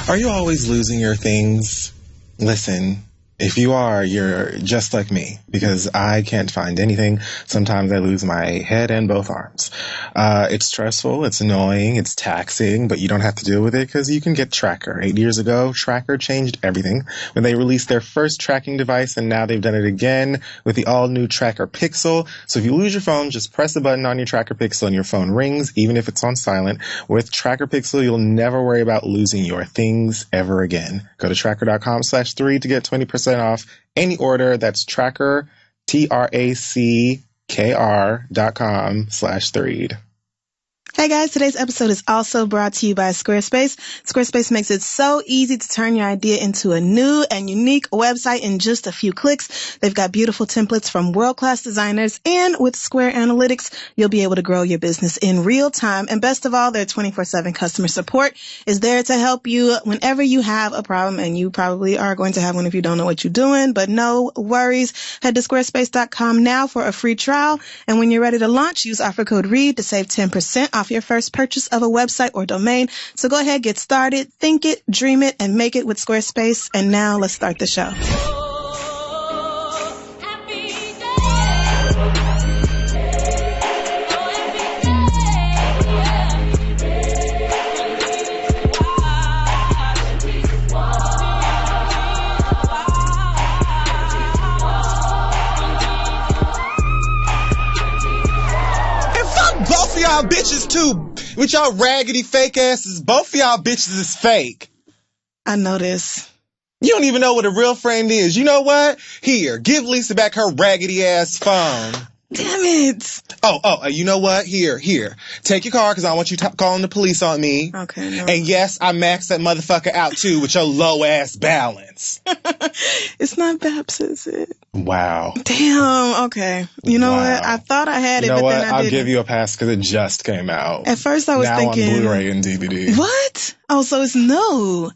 Are you always losing your things? Listen, if you are, you're just like me, because I can't find anything. Sometimes I lose my head and both arms. It's stressful, it's annoying, it's taxing, but you don't have to deal with it because you can get Tracker. 8 years ago, Tracker changed everything when they released their first tracking device, and now they've done it again with the all-new Tracker Pixel. So if you lose your phone, just press the button on your Tracker Pixel and your phone rings, even if it's on silent. With Tracker Pixel, you'll never worry about losing your things ever again. Go to tracker.com/3 to get 20% off any order. That's Tracker, TRACKR.com/3. Hey guys, today's episode is also brought to you by Squarespace. Squarespace makes it so easy to turn your idea into a new and unique website in just a few clicks. They've got beautiful templates from world-class designers, and with Square Analytics, you'll be able to grow your business in real time. And best of all, their 24/7 customer support is there to help you whenever you have a problem, and you probably are going to have one if you don't know what you're doing, but no worries. Head to squarespace.com now for a free trial, and when you're ready to launch, use offer code READ to save 10% off your first purchase of a website or domain. So go ahead, get started, think it, dream it, and make it with Squarespace. And now let's start the show. Both of y'all bitches too, with y'all raggedy fake asses. Both of y'all bitches is fake. I know this. You don't even know what a real friend is. You know what? Here, give Lisa back her raggedy ass phone. Damn it. Oh, you know what? Here. Take your car, because I don't want you calling the police on me. Okay, no. And yes, I maxed that motherfucker out too with your low ass balance. It's not Babs, is it? Wow. Damn, okay. You know what? I thought I had it, but then I didn't. I'll give you a pass because it just came out. At first I was thinking... Now on Blu-ray and DVD. What? Oh, so it's new.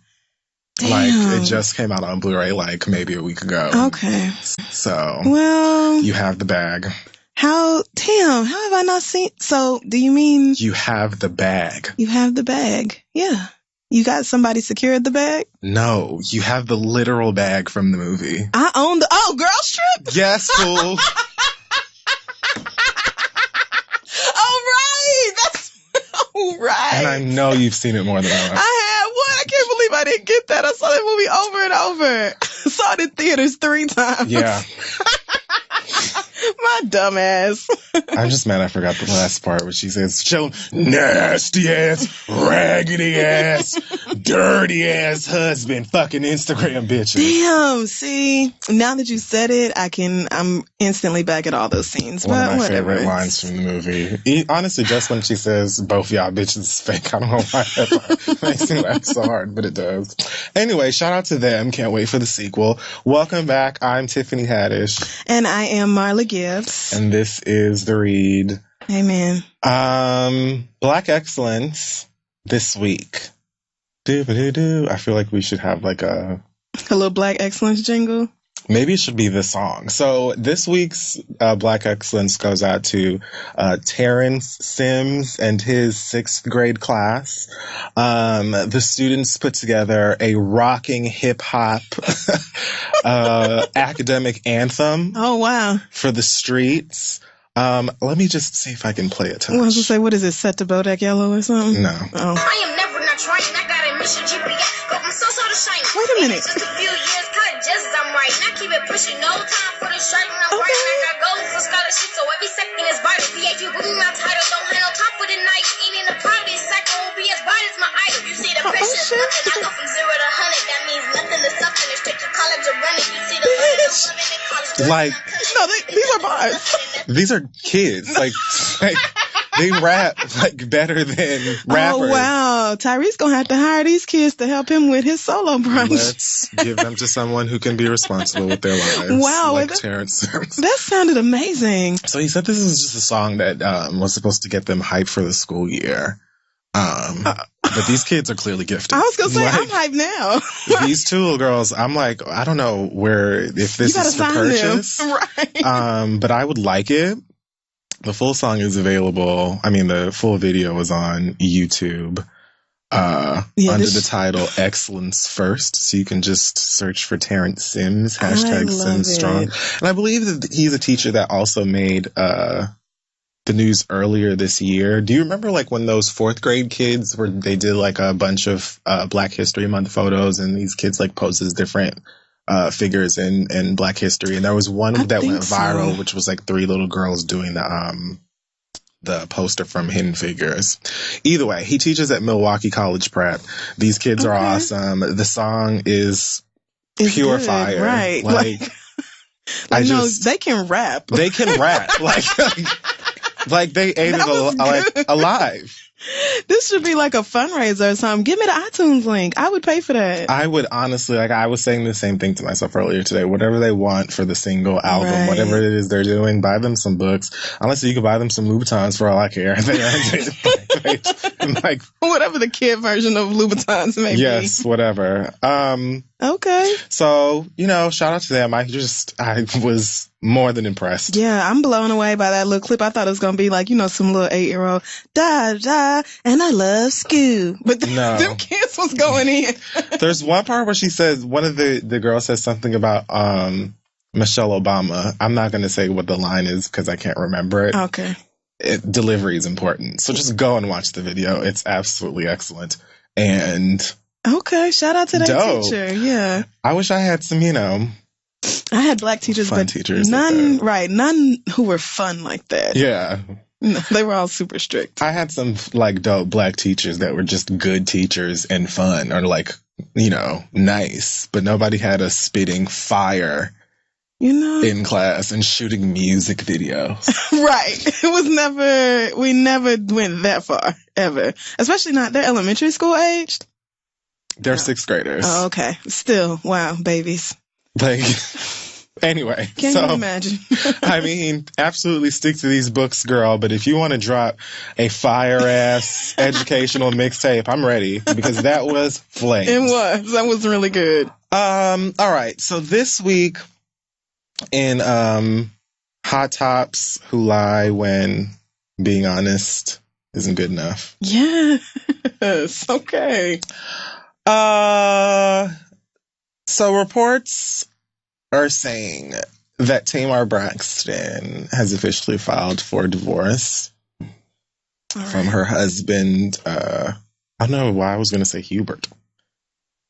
Damn. Like, it just came out on Blu-ray like maybe a week ago. Okay. So, well... You have the bag. How have I not seen... So, do you mean... You have the bag. You have the bag. Yeah. You got somebody secured the bag? No, you have the literal bag from the movie. I own the... Oh, Girls Trip? Yes, fool. Oh, right. That's... Oh, right. And I know you've seen it more than once. I have. What? I can't believe I didn't get that. I saw that movie over and over. Saw it in theaters 3 times. Yeah. My dumb ass. I'm just mad I forgot the last part where she says, "Show nasty ass, raggedy ass, dirty ass husband, fucking Instagram bitches." Damn, see, now that you said it, I'm instantly back at all those scenes. One of my whatever. favorite lines from the movie. Honestly, just when she says, "Both y'all bitches is fake," I don't know why that makes me laugh so hard, but it does. Anyway, shout out to them. Can't wait for the sequel. Welcome back. I'm Tiffany Haddish. And I am Marla Gibbs. And this is The Read. Amen. Black Excellence this week. I feel like we should have like a little Black Excellence jingle. Maybe it should be the song. So this week's Black Excellence goes out to Terrence Sims and his 6th grade class. The students put together a rocking hip-hop academic anthem. Oh, wow. For the streets. Let me just see if I can play it. I was going to say, what is it, Set to Bodak Yellow or something? No. Oh. I am never not trying. I got a mission GPS. Got my soul to shine. Wait a minute. Just a few years, cut just as I'm right. Now keep it pushing. No time for the shirt. I'm right. I got goals for scholarship, so every second is vital. PhD with me, my title. Don't have no top for the night. Ain't in the party. Cycle won't be as bright as my idol. You see the pressure. I go from 0 to 100. That means nothing to something. It's straight to college or running. You see the living in college. Like, no, these are bars. These are kids. Like they rap like better than rappers. Oh wow, Tyrese gonna have to hire these kids to help him with his solo brunch. Let's give them to someone who can be responsible with their lives. Wow, like Terrence Sims. That sounded amazing. So he said this is just a song that was supposed to get them hyped for the school year. But these kids are clearly gifted. I was gonna say, I'm hyped now. These two little girls, I'm like, I don't know if this is for purchase. Right. But I would like it. The full song is available. I mean, the full video is on YouTube. under the title Excellence First. So you can just search for Terrence Sims, hashtag Sims Strong. And I believe that he's a teacher that also made the news earlier this year. Do you remember like when those fourth grade kids where they did like a bunch of Black History Month photos and these kids like posed as different figures in Black history? And there was one that went viral, which was like three little girls doing the poster from Hidden Figures. Either way, he teaches at Milwaukee College Prep. These kids are awesome. The song is pure good, fire. right? Like they can rap. They can rap. Like they ate it alive. This should be like a fundraiser or something. Give me the iTunes link. I would pay for that. I would honestly, like I was saying the same thing to myself earlier today. Whatever they want for the single album, whatever it is they're doing, buy them some books. Honestly, you can buy them some Louboutins for all I care. Like whatever the kid version of Louboutins may be. Yes, whatever. Okay. So, shout out to them. I was more than impressed. Yeah, I'm blown away by that little clip. I thought it was going to be like, some little 8-year-old, da, da, and I love school. But them kids was going in. There's one part where she says, one of the girls says something about Michelle Obama. I'm not going to say what the line is because I can't remember it. Okay. Delivery is important. So just go and watch the video. It's absolutely excellent. And... Okay, shout out to that teacher. Yeah. I wish I had some, I had Black teachers, fun but teachers none who were fun like that. Yeah. No, they were all super strict. I had some like dope Black teachers that were just good teachers and fun or like, nice, but nobody had us spitting fire. In class and shooting music videos. Right. We never went that far, ever. Especially not, they're elementary school aged. They're sixth graders. Oh, okay. Still, wow, babies. Like, anyway. Can't even imagine. I mean, absolutely stick to these books, girl. But if you want to drop a fire-ass educational mixtape, I'm ready. Because that was flames. It was. That was really good. All right. So this week in Hot Tops Who Lie When Being Honest Isn't Good Enough. Yes. Okay. So reports are saying that Tamar Braxton has officially filed for divorce from her husband. I don't know why I was going to say Hubert.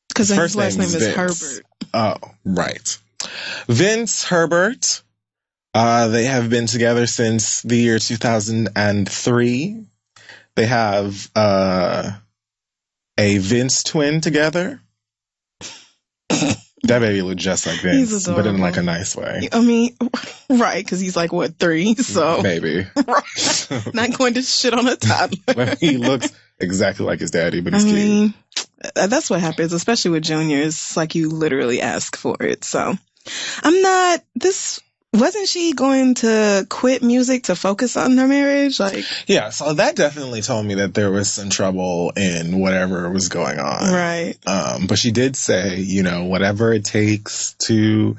Because his last name is Herbert. Oh, right. Vince Herbert. They have been together since the year 2003. They have a Vince twin together. That baby looked just like Vince, but in like a nice way. I mean, right, because he's like, 3? So maybe. Right. Not going to shit on a toddler. He looks exactly like his daddy, but he's cute. That's what happens, especially with juniors. It's like you literally ask for it. So wasn't she going to quit music to focus on her marriage? Yeah, so that definitely told me that there was some trouble in whatever was going on. Right. But she did say, whatever it takes to,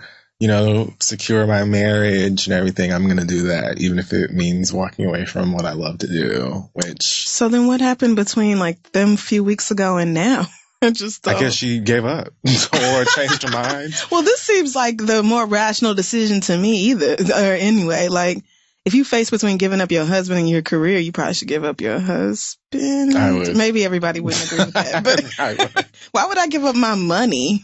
secure my marriage and everything, I'm going to do that, even if it means walking away from what I love to do, So then what happened between them a few weeks ago and now? I guess she gave up or changed her mind. Well, this seems like the more rational decision to me anyway, if you face between giving up your husband and your career, you probably should give up your husband. I would. Maybe everybody wouldn't agree with that, but why would I give up my money?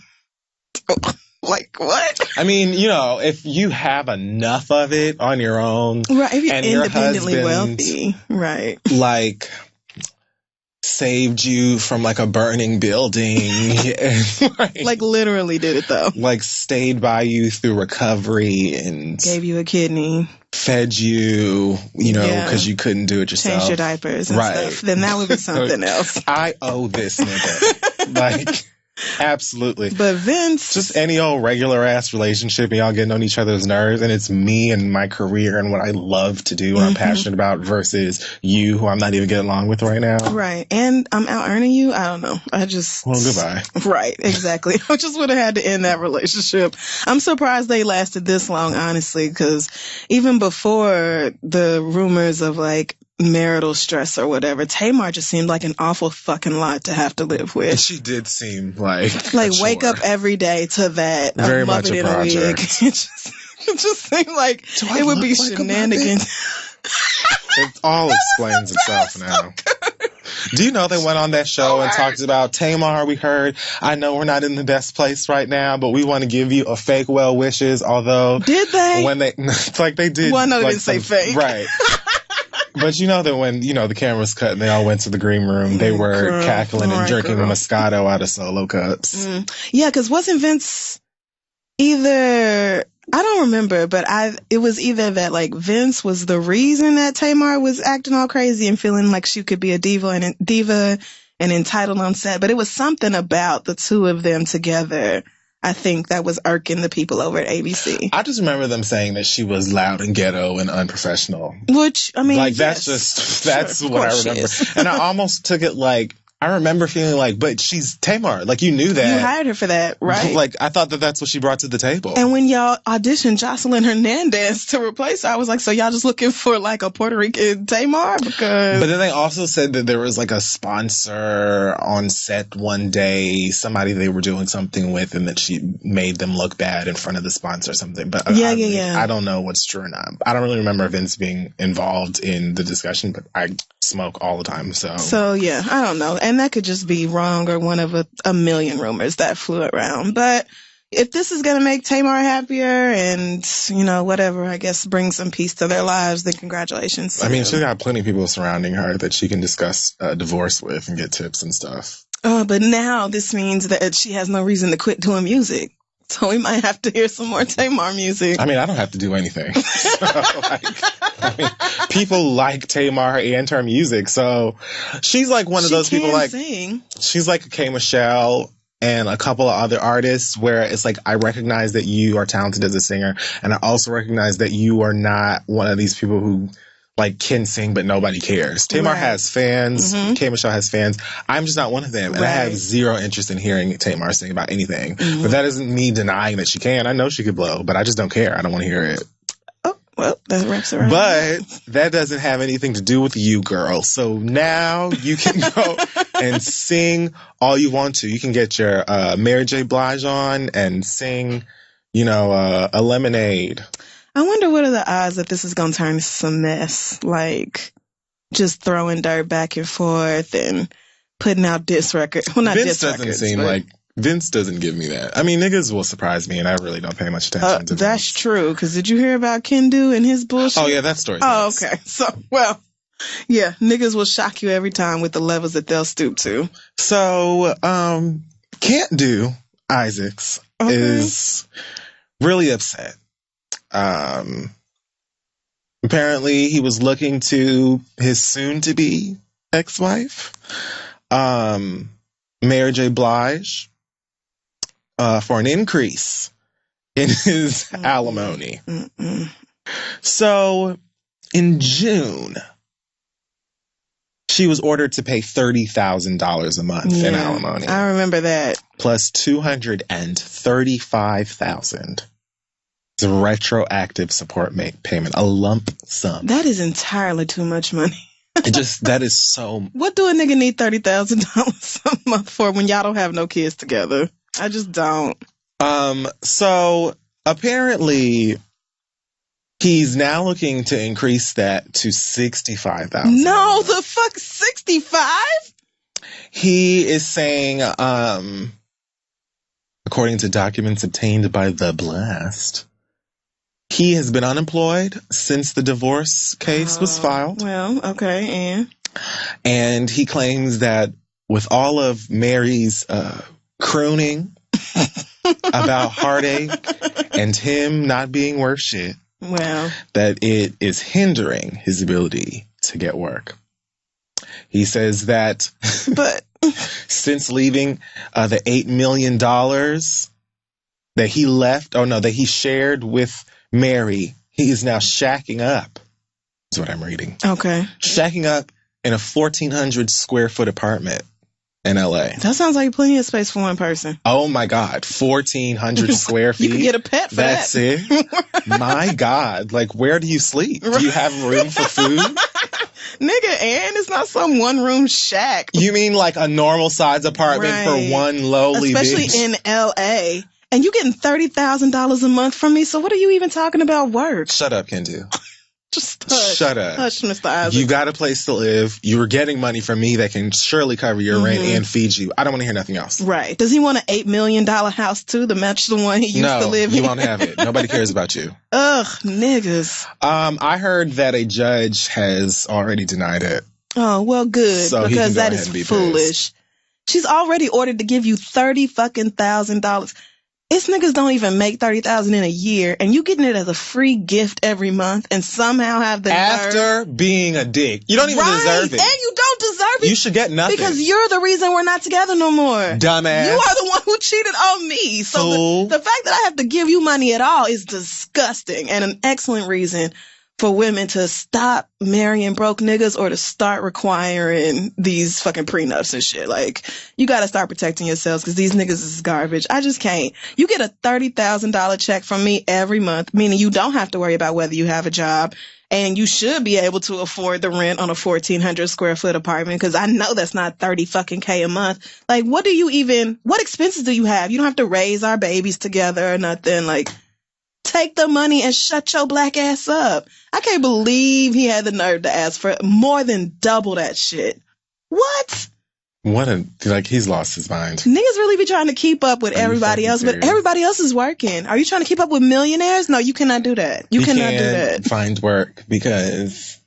What? I mean, if you have enough of it on your own. Right, if you're and independently your husband, wealthy. Right. Saved you from a burning building. Literally did it though. Stayed by you through recovery and gave you a kidney. Fed you, because you couldn't do it yourself. Changed your diapers and stuff. Then that would be something else. I owe this nigga. Absolutely. But Vince... Just any old regular ass relationship and y'all getting on each other's nerves, and it's me and my career and what I love to do and I'm passionate about versus you who I'm not even getting along with right now. Right. And I'm out earning you. I don't know. Well, goodbye. Right. Exactly. I just would have had to end that relationship. I'm surprised they lasted this long, honestly, because even before the rumors of marital stress or whatever. Tamar just seemed like an awful fucking lot to have to live with. She did seem like wake up every day to that. Very much a project. It just seemed like it would be shenanigans. It all explains itself now. Do you know they went on that show and talked about Tamar? We heard, I know we're not in the best place right now, but we want to give you a fake well wishes. Although, did they? When they, it's like they did. Well, no, they didn't say fake, right? But you know that when the cameras cut and they all went to the green room, they were cackling and drinking Moscato out of Solo cups. Yeah, because wasn't Vince either? I don't remember, but it was either that like Vince was the reason that Tamar was acting all crazy and feeling like she could be a diva and entitled on set, but it was something about the two of them together. I think that was irking the people over at ABC. I just remember them saying that she was loud and ghetto and unprofessional. Which, I mean, like that's what I remember. And I almost took it like, I remember feeling like, but she's Tamar. Like, you knew that. You hired her for that, right? Like, I thought that that's what she brought to the table. And when y'all auditioned Jocelyn Hernandez to replace her, I was like, so y'all just looking for like a Puerto Rican Tamar? But then they also said that there was like a sponsor on set one day, somebody they were doing something with, and that she made them look bad in front of the sponsor or something. But I don't know what's true or not. I don't really remember Vince being involved in the discussion, but I smoke all the time. So yeah, I don't know. And that could just be wrong or one of a million rumors that flew around. But if this is going to make Tamar happier and, whatever, I guess bring some peace to their lives, then congratulations. I mean, she's got plenty of people surrounding her that she can discuss divorce with and get tips and stuff. Oh, but now this means that she has no reason to quit doing music. So we might have to hear some more Tamar music. I mean, I don't have to do anything. People like Tamar and her music. So she's like one of those people like, sing. She's like a K. Michelle and a couple of other artists where it's like, I recognize that you are talented as a singer. And I also recognize that you are not one of these people who like can sing, but nobody cares. Tamar has fans. K. Michelle has fans. I'm just not one of them. And I have zero interest in hearing Tamar sing about anything. But that isn't me denying that she can. I know she could blow, but I just don't care. I don't want to hear it. Oh, well, that wraps around. But that doesn't have anything to do with you, girl. So now you can go and sing all you want to. You can get your Mary J. Blige on and sing, a Lemonade. I wonder what are the odds that this is going to turn into some mess, like just throwing dirt back and forth and putting out diss records. Well, not Vince diss records. Vince doesn't seem like Vince doesn't give me that. I mean, niggas will surprise me, and I really don't pay much attention to that's true, because did you hear about Kendu and his bullshit? Oh, yeah, that story. Oh, okay. So, well, yeah, niggas will shock you every time with the levels that they'll stoop to. So, Can't Do Isaacs is really upset. Apparently he was looking to his soon-to-be ex-wife, Mary J. Blige, for an increase in his alimony. So, in June, she was ordered to pay $30,000 a month in alimony. I remember that. Plus $235,000. It's a retroactive support payment, a lump sum. That is entirely too much money. That is so. What do a nigga need $30,000 a month for when y'all don't have no kids together? I just don't. So apparently he's now looking to increase that to $65,000. No, the fuck, 65? He is saying, according to documents obtained by The Blast, he has been unemployed since the divorce case was filed. Well, okay, and he claims that with all of Mary's crooning about heartache and him not being worth shit, that it is hindering his ability to get work. He says that since leaving the $8 million that he left, that he shared with Mary, he is now shacking up. That's what I'm reading. Okay. Shacking up in a 1,400 square foot apartment in LA. That sounds like plenty of space for one person. Oh my God. 1,400 square feet. You can get a pet for That's it. My God. Like, where do you sleep? Do you have room for food? Nigga, and it's not some one-room shack. You mean like a normal size apartment for one lowly Especially bitch? in L.A. And you getting $30,000 a month from me, so what are you even talking about work? Shut up, Kendu. Just hush. Shut up. Hush, Mr. Isaac. You got a place to live. You were getting money from me that can surely cover your rent and feed you. I don't want to hear nothing else. Right. Does he want an $8 million house too to match the one he used to live in? No, you won't have it. Nobody cares about you. Ugh, niggas. I heard that a judge has already denied it. Oh, well, good. So because that is foolish. She's already ordered to give you $30,000. It's niggas don't even make $30,000 in a year, and you getting it as a free gift every month, and somehow have the after being a dick. You don't even deserve it, and you don't deserve it. You should get nothing because you're the reason we're not together no more. Dumbass. You are the one who cheated on me. So the fact that I have to give you money at all is disgusting, and an excellent reason for women to stop marrying broke niggas or to start requiring these fucking prenups and shit. Like, you gotta start protecting yourselves because these niggas is garbage. I just can't. You get a $30,000 check from me every month, meaning you don't have to worry about whether you have a job, and you should be able to afford the rent on a 1,400 square foot apartment because I know that's not 30 fucking K a month. Like, what expenses do you have? You don't have to raise our babies together or nothing. Like, take the money and shut your black ass up. I can't believe he had the nerve to ask for more than double that shit. What? He's lost his mind. Niggas really be trying to keep up with everybody else, but everybody else is working. Are you trying to keep up with millionaires? No, you cannot do that. You cannot do that. Find work because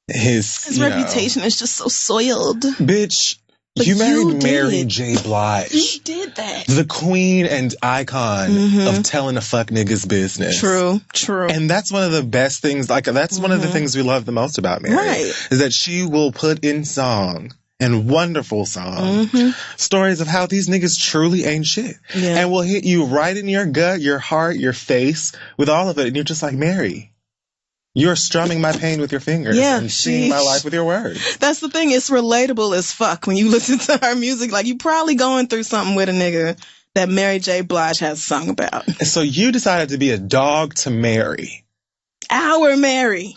his reputation is just so soiled. Bitch. But you married Mary J. Blige. You did that. The queen and icon of telling a fuck nigga's business. True. And that's one of the best things, that's one of the things we love the most about Mary. Right. Is that she will put in song, and wonderful song, stories of how these niggas truly ain't shit. Yeah. And will hit you right in your gut, your heart, your face, with all of it. And you're just like, Mary, you're strumming my pain with your fingers and singing my life with your words. That's the thing. It's relatable as fuck when you listen to her music. Like, you probably going through something with a nigga that Mary J. Blige has sung about. And so you decided to be a dog to marry. Our Mary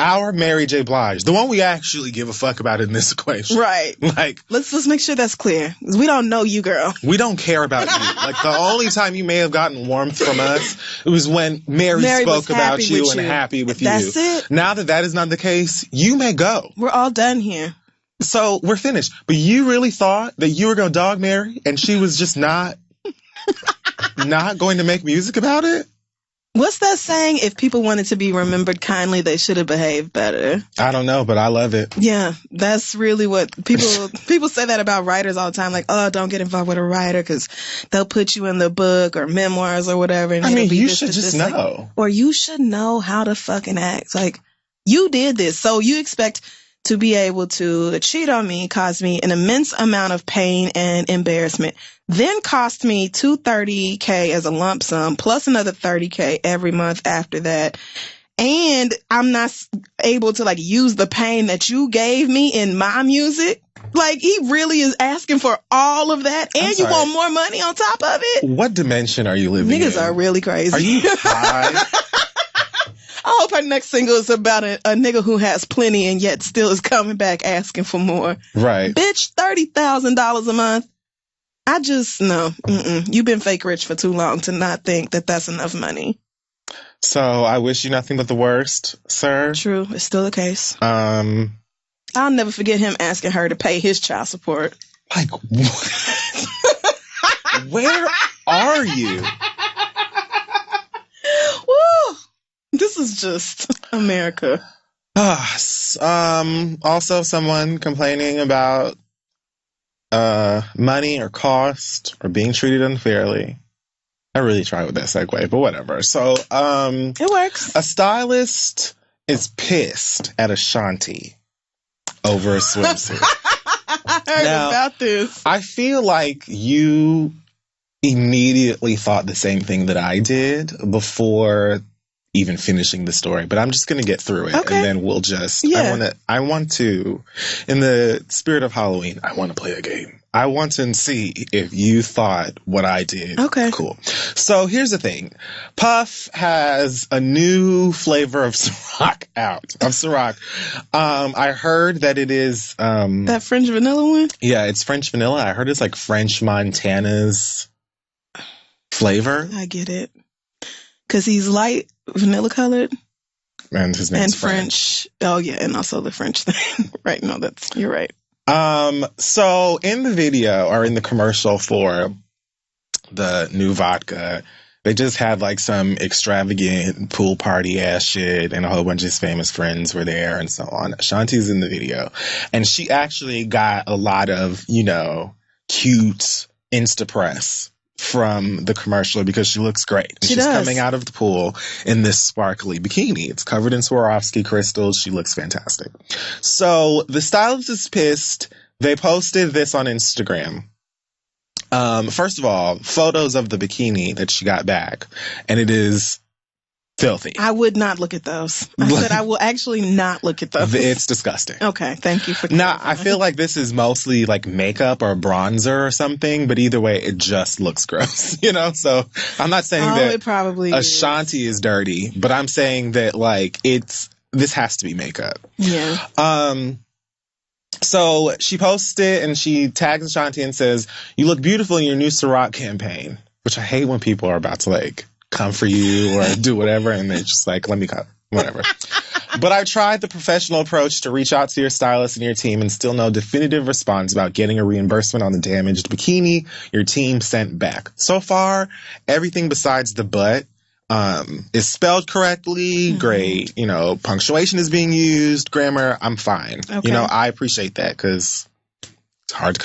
J. Blige. The one we actually give a fuck about in this equation. Right. Like, let's make sure that's clear. We don't know you, girl. We don't care about you. Like, the only time you may have gotten warmth from us, it was when Mary spoke about you and happy with you. That's it. Now that is not the case, you may go. We're all done here. So we're finished. But you really thought that you were going to dog Mary and she was just not going to make music about it? What's that saying? If people wanted to be remembered kindly, they should have behaved better. I don't know, but I love it. Yeah, that's really what people say that about writers all the time. Like, oh, don't get involved with a writer because they'll put you in the book or memoirs or whatever. And you should just know. Like, or you should know how to fucking act. Like, you did this, so you expect to be able to cheat on me, cause me an immense amount of pain and embarrassment, then cost me $230K as a lump sum, plus another $30K every month after that. And I'm not able to use the pain that you gave me in my music. Like, he really is asking for all of that, and you want more money on top of it? What dimension are you living in? Niggas are really crazy. Are you high? I hope her next single is about a nigga who has plenty and yet still is coming back asking for more. Right. Bitch, $30,000 a month. I just, no. You've been fake rich for too long to not think that that's enough money. So I wish you nothing but the worst, sir. True. It's still the case. I'll never forget him asking her to pay his child support. Like, what? Where are you? Woo! This is just America. Also, someone complaining about money or cost or being treated unfairly. I really tried with that segue, but whatever. So, it works. A stylist is pissed at Ashanti over a swimsuit. I heard about this. I feel like you immediately thought the same thing that I did before even finishing the story, but I'm just going to get through it. Okay. And then we'll just, Yeah. I want to, in the spirit of Halloween, I want to play a game. I want to see if you thought what I did. Okay. Cool. So here's the thing. Puff has a new flavor of Ciroc out. I heard that it is, that French vanilla one? yeah, it's French vanilla. I heard it's like French Montana's flavor. I get it. Because he's light vanilla colored. And his name's and French. Oh, yeah. And also the French thing. Right. No, you're right. So in the video or in the commercial for the new vodka, they just had like some extravagant pool party ass shit and a whole bunch of his famous friends were there and so on. Shanti's in the video and she actually got a lot of, cute Insta press from the commercial because she looks great. And she's coming out of the pool in this sparkly bikini. It's covered in Swarovski crystals. She looks fantastic. So the stylist is pissed. They posted this on Instagram. First of all, photos of the bikini that she got back, and it is filthy. I would not look at those. I said I will actually not look at those. It's disgusting. Okay, thank you for Now, I feel like this is mostly like makeup or bronzer or something, but either way, it just looks gross, So I'm not saying that it probably Ashanti is dirty, but I'm saying that like this has to be makeup. Yeah. So she posts it and she tags Ashanti and says, "You look beautiful in your new Ciroc campaign," which I hate when people are about to like come for you or do whatever and they're just like, let me come, whatever. But I tried the professional approach to reach out to your stylist and your team and still no definitive response about getting a reimbursement on the damaged bikini your team sent back. So far, everything besides the butt is spelled correctly, great, punctuation is being used, grammar, I'm fine. Okay. I appreciate that because it's hard to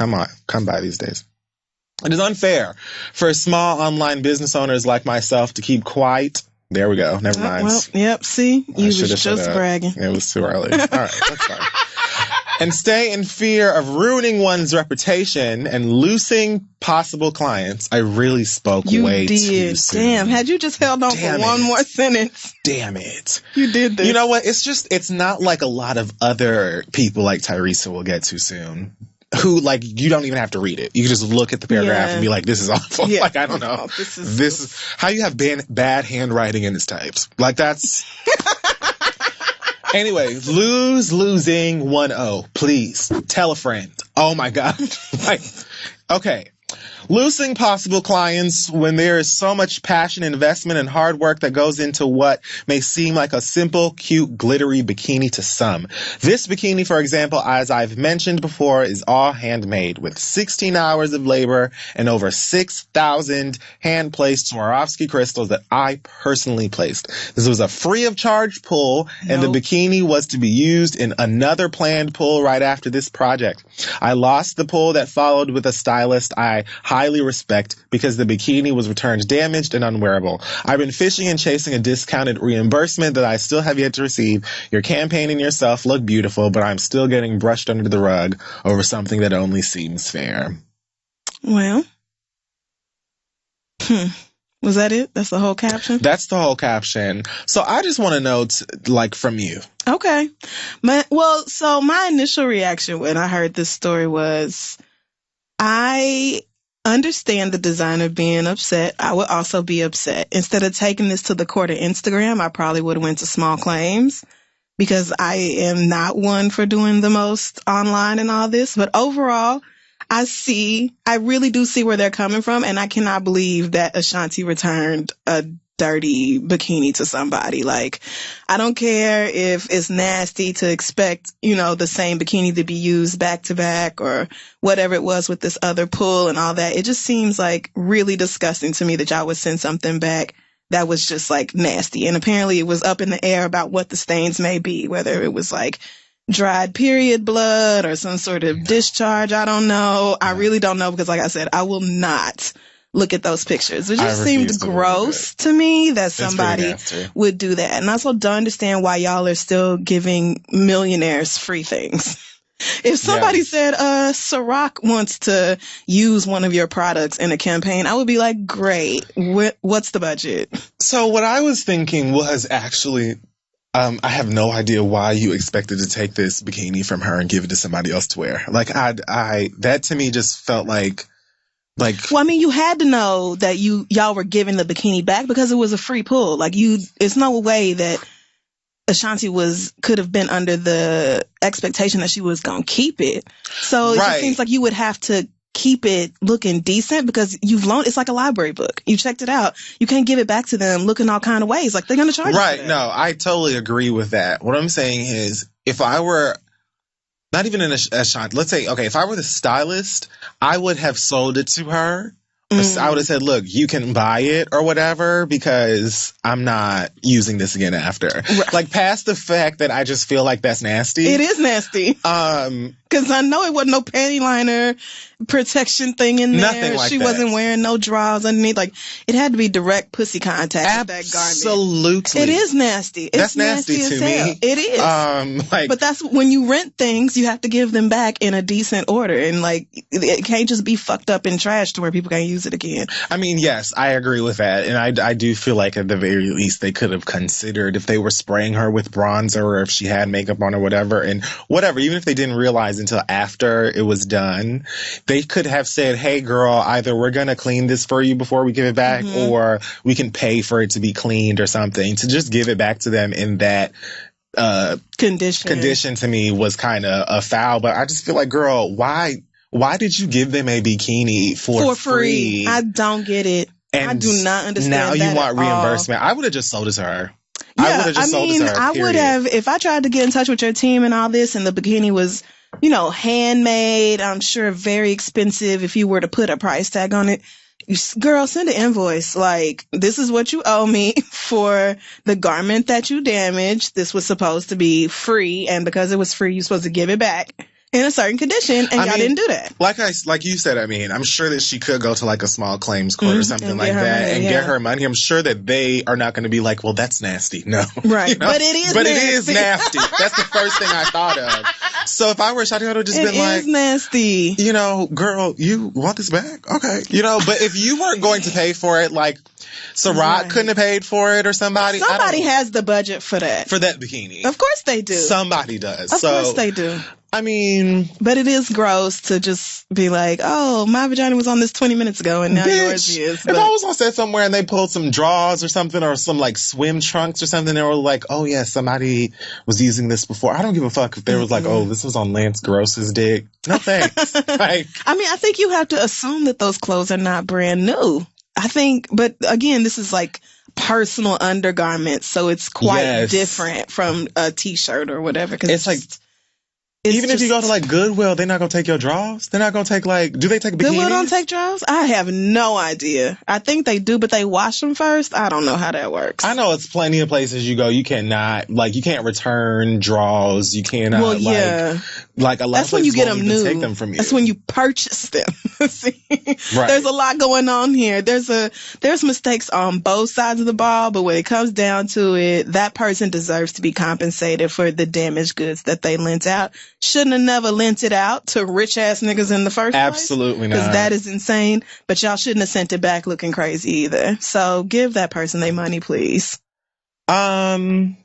come by these days. It is unfair for small online business owners like myself to keep quiet. There we go. Never mind. Well, yep. See, you was just bragging. It was too early. All right, that's fine. And stay in fear of ruining one's reputation and losing possible clients. I really spoke way too soon. Damn. Had you just held on for one more sentence. Damn it. You did this. You know what? It's not like a lot of other people like Tyrese will get too soon. Who, like, you don't even have to read it. You can just look at the paragraph and be like, this is awful. Yeah. Like, I don't know. This is how you have bad handwriting in this types. Like, that's... Anyway, losing 1-0. Please, tell a friend. Oh, my God. Like, okay. Losing possible clients when there is so much passion, investment, and hard work that goes into what may seem like a simple, cute, glittery bikini to some. This bikini, for example, as I've mentioned before, is all handmade with 16 hours of labor and over 6,000 hand-placed Swarovski crystals that I personally placed. This was a free of charge pull, and the bikini was to be used in another planned pull right after this project. I lost the pull that followed with a stylist I highly respect because the bikini was returned damaged and unwearable. I've been fishing and chasing a discounted reimbursement that I still have yet to receive. Your campaign and yourself look beautiful, but I'm still getting brushed under the rug over something that only seems fair. Well, was that it? That's the whole caption? That's the whole caption. So I just want to know, from you. Okay. So my initial reaction when I heard this story was, I understand the designer being upset. I would also be upset. Instead of taking this to the court of Instagram, I probably would have went to small claims because I am not one for doing the most online and all this. But overall, I really do see where they're coming from. And I cannot believe that Ashanti returned a dirty bikini to somebody. Like, I don't care if it's nasty to expect, the same bikini to be used back to back or whatever it was with this other pull and all that. It just seems like really disgusting to me that y'all would send something back that was just like nasty. And apparently it was up in the air about what the stains may be, whether it was like dried period blood or some sort of discharge. I don't know. I really don't know because like I said, I will not look at those pictures. It just seemed gross to me that somebody would do that. And I also don't understand why y'all are still giving millionaires free things. If somebody Yes. said, Ciroc wants to use one of your products in a campaign, I would be like, great. What's the budget? So what I was thinking was actually, I have no idea why you expected to take this bikini from her and give it to somebody else to wear. Like, that to me just felt like. Well, I mean, you had to know that y'all were giving the bikini back because it was a free pull. Like, it's no way that Ashanti could have been under the expectation that she was going to keep it. So it just seems like you would have to keep it looking decent because you've loaned, it's like a library book. You checked it out. You can't give it back to them looking all kind of ways. Like, they're going to charge you for that. No, I totally agree with that. What I'm saying is, if I were not even an Ashanti, let's say, okay, if I were the stylist, I would have sold it to her. I would have said, look, you can buy it or whatever because I'm not using this again after. Right. Like, past the fact that I just feel like that's nasty. It is nasty. Because I know it wasn't no panty liner protection thing in there. Nothing like she that. wasn't wearing no drawers underneath. Like, it had to be direct pussy contact with that garment. Absolutely. It is nasty. That's nasty as to hell. me. It is. But that's when you rent things, you have to give them back in a decent order. And, like, it can't just be fucked up and trash to where people can't use it again. I mean, yes, I agree with that. And I do feel like at the very least they could have considered if they were spraying her with bronzer or if she had makeup on or whatever. And whatever, even if they didn't realize until after it was done, they could have said, hey, girl, either we're going to clean this for you before we give it back or we can pay for it to be cleaned or something. To just give it back to them in that condition to me was kind of a foul. But I just feel like, girl, why did you give them a bikini for free? I don't get it. And I do not understand now that you want reimbursement. all. I would have just sold it to her. Yeah, I would have just sold it to her. I would have, if I tried to get in touch with your team and all this and the bikini was, handmade, I'm sure very expensive if you were to put a price tag on it. Girl, send an invoice. Like, this is what you owe me for the garment that you damaged. This was supposed to be free, and because it was free, you're supposed to give it back in a certain condition, and y'all didn't do that. Like you said, I'm sure that she could go to like a small claims court or something like that and get her money. I'm sure that they are not going to be like, well, that's nasty. No. Right. But it is nasty. It is nasty. That's the first thing I thought of. So if I were Shotty, I would have just been like, it is nasty. Girl, you want this back? Okay. But if you weren't going to pay for it, like, Ciroc couldn't have paid for it or somebody. Somebody has the budget for that. For that bikini. Of course they do. Somebody does. Of course they do. I mean, but it is gross to just be like, oh, my vagina was on this 20 minutes ago and now yours is. If I was on set somewhere and they pulled some drawers or something or some like swim trunks or something, they were like, oh yeah, somebody was using this before. I don't give a fuck if they was like, oh, this was on Lance Gross's dick. No thanks. I think you have to assume that those clothes are not brand new. I think, but again, this is like personal undergarments, so it's quite different from a t-shirt or whatever. Cause it's like, even if you go to like Goodwill, they're not going to take your drawers. They're not going to take do they take bikinis? Goodwill don't take drawers? I have no idea. I think they do, but they wash them first. I don't know how that works. I know it's plenty of places you go. You cannot, you can't return drawers. You cannot, a lot that's of when you places get won't them even new. take them from you. That's when you purchase them. See? Right. There's a lot going on here. There's mistakes on both sides of the ball, but when it comes down to it, that person deserves to be compensated for the damaged goods that they lent out. Shouldn't have never lent it out to rich ass niggas in the first place. Absolutely not. Because that is insane. But y'all shouldn't have sent it back looking crazy either. So give that person their money, please. Okay,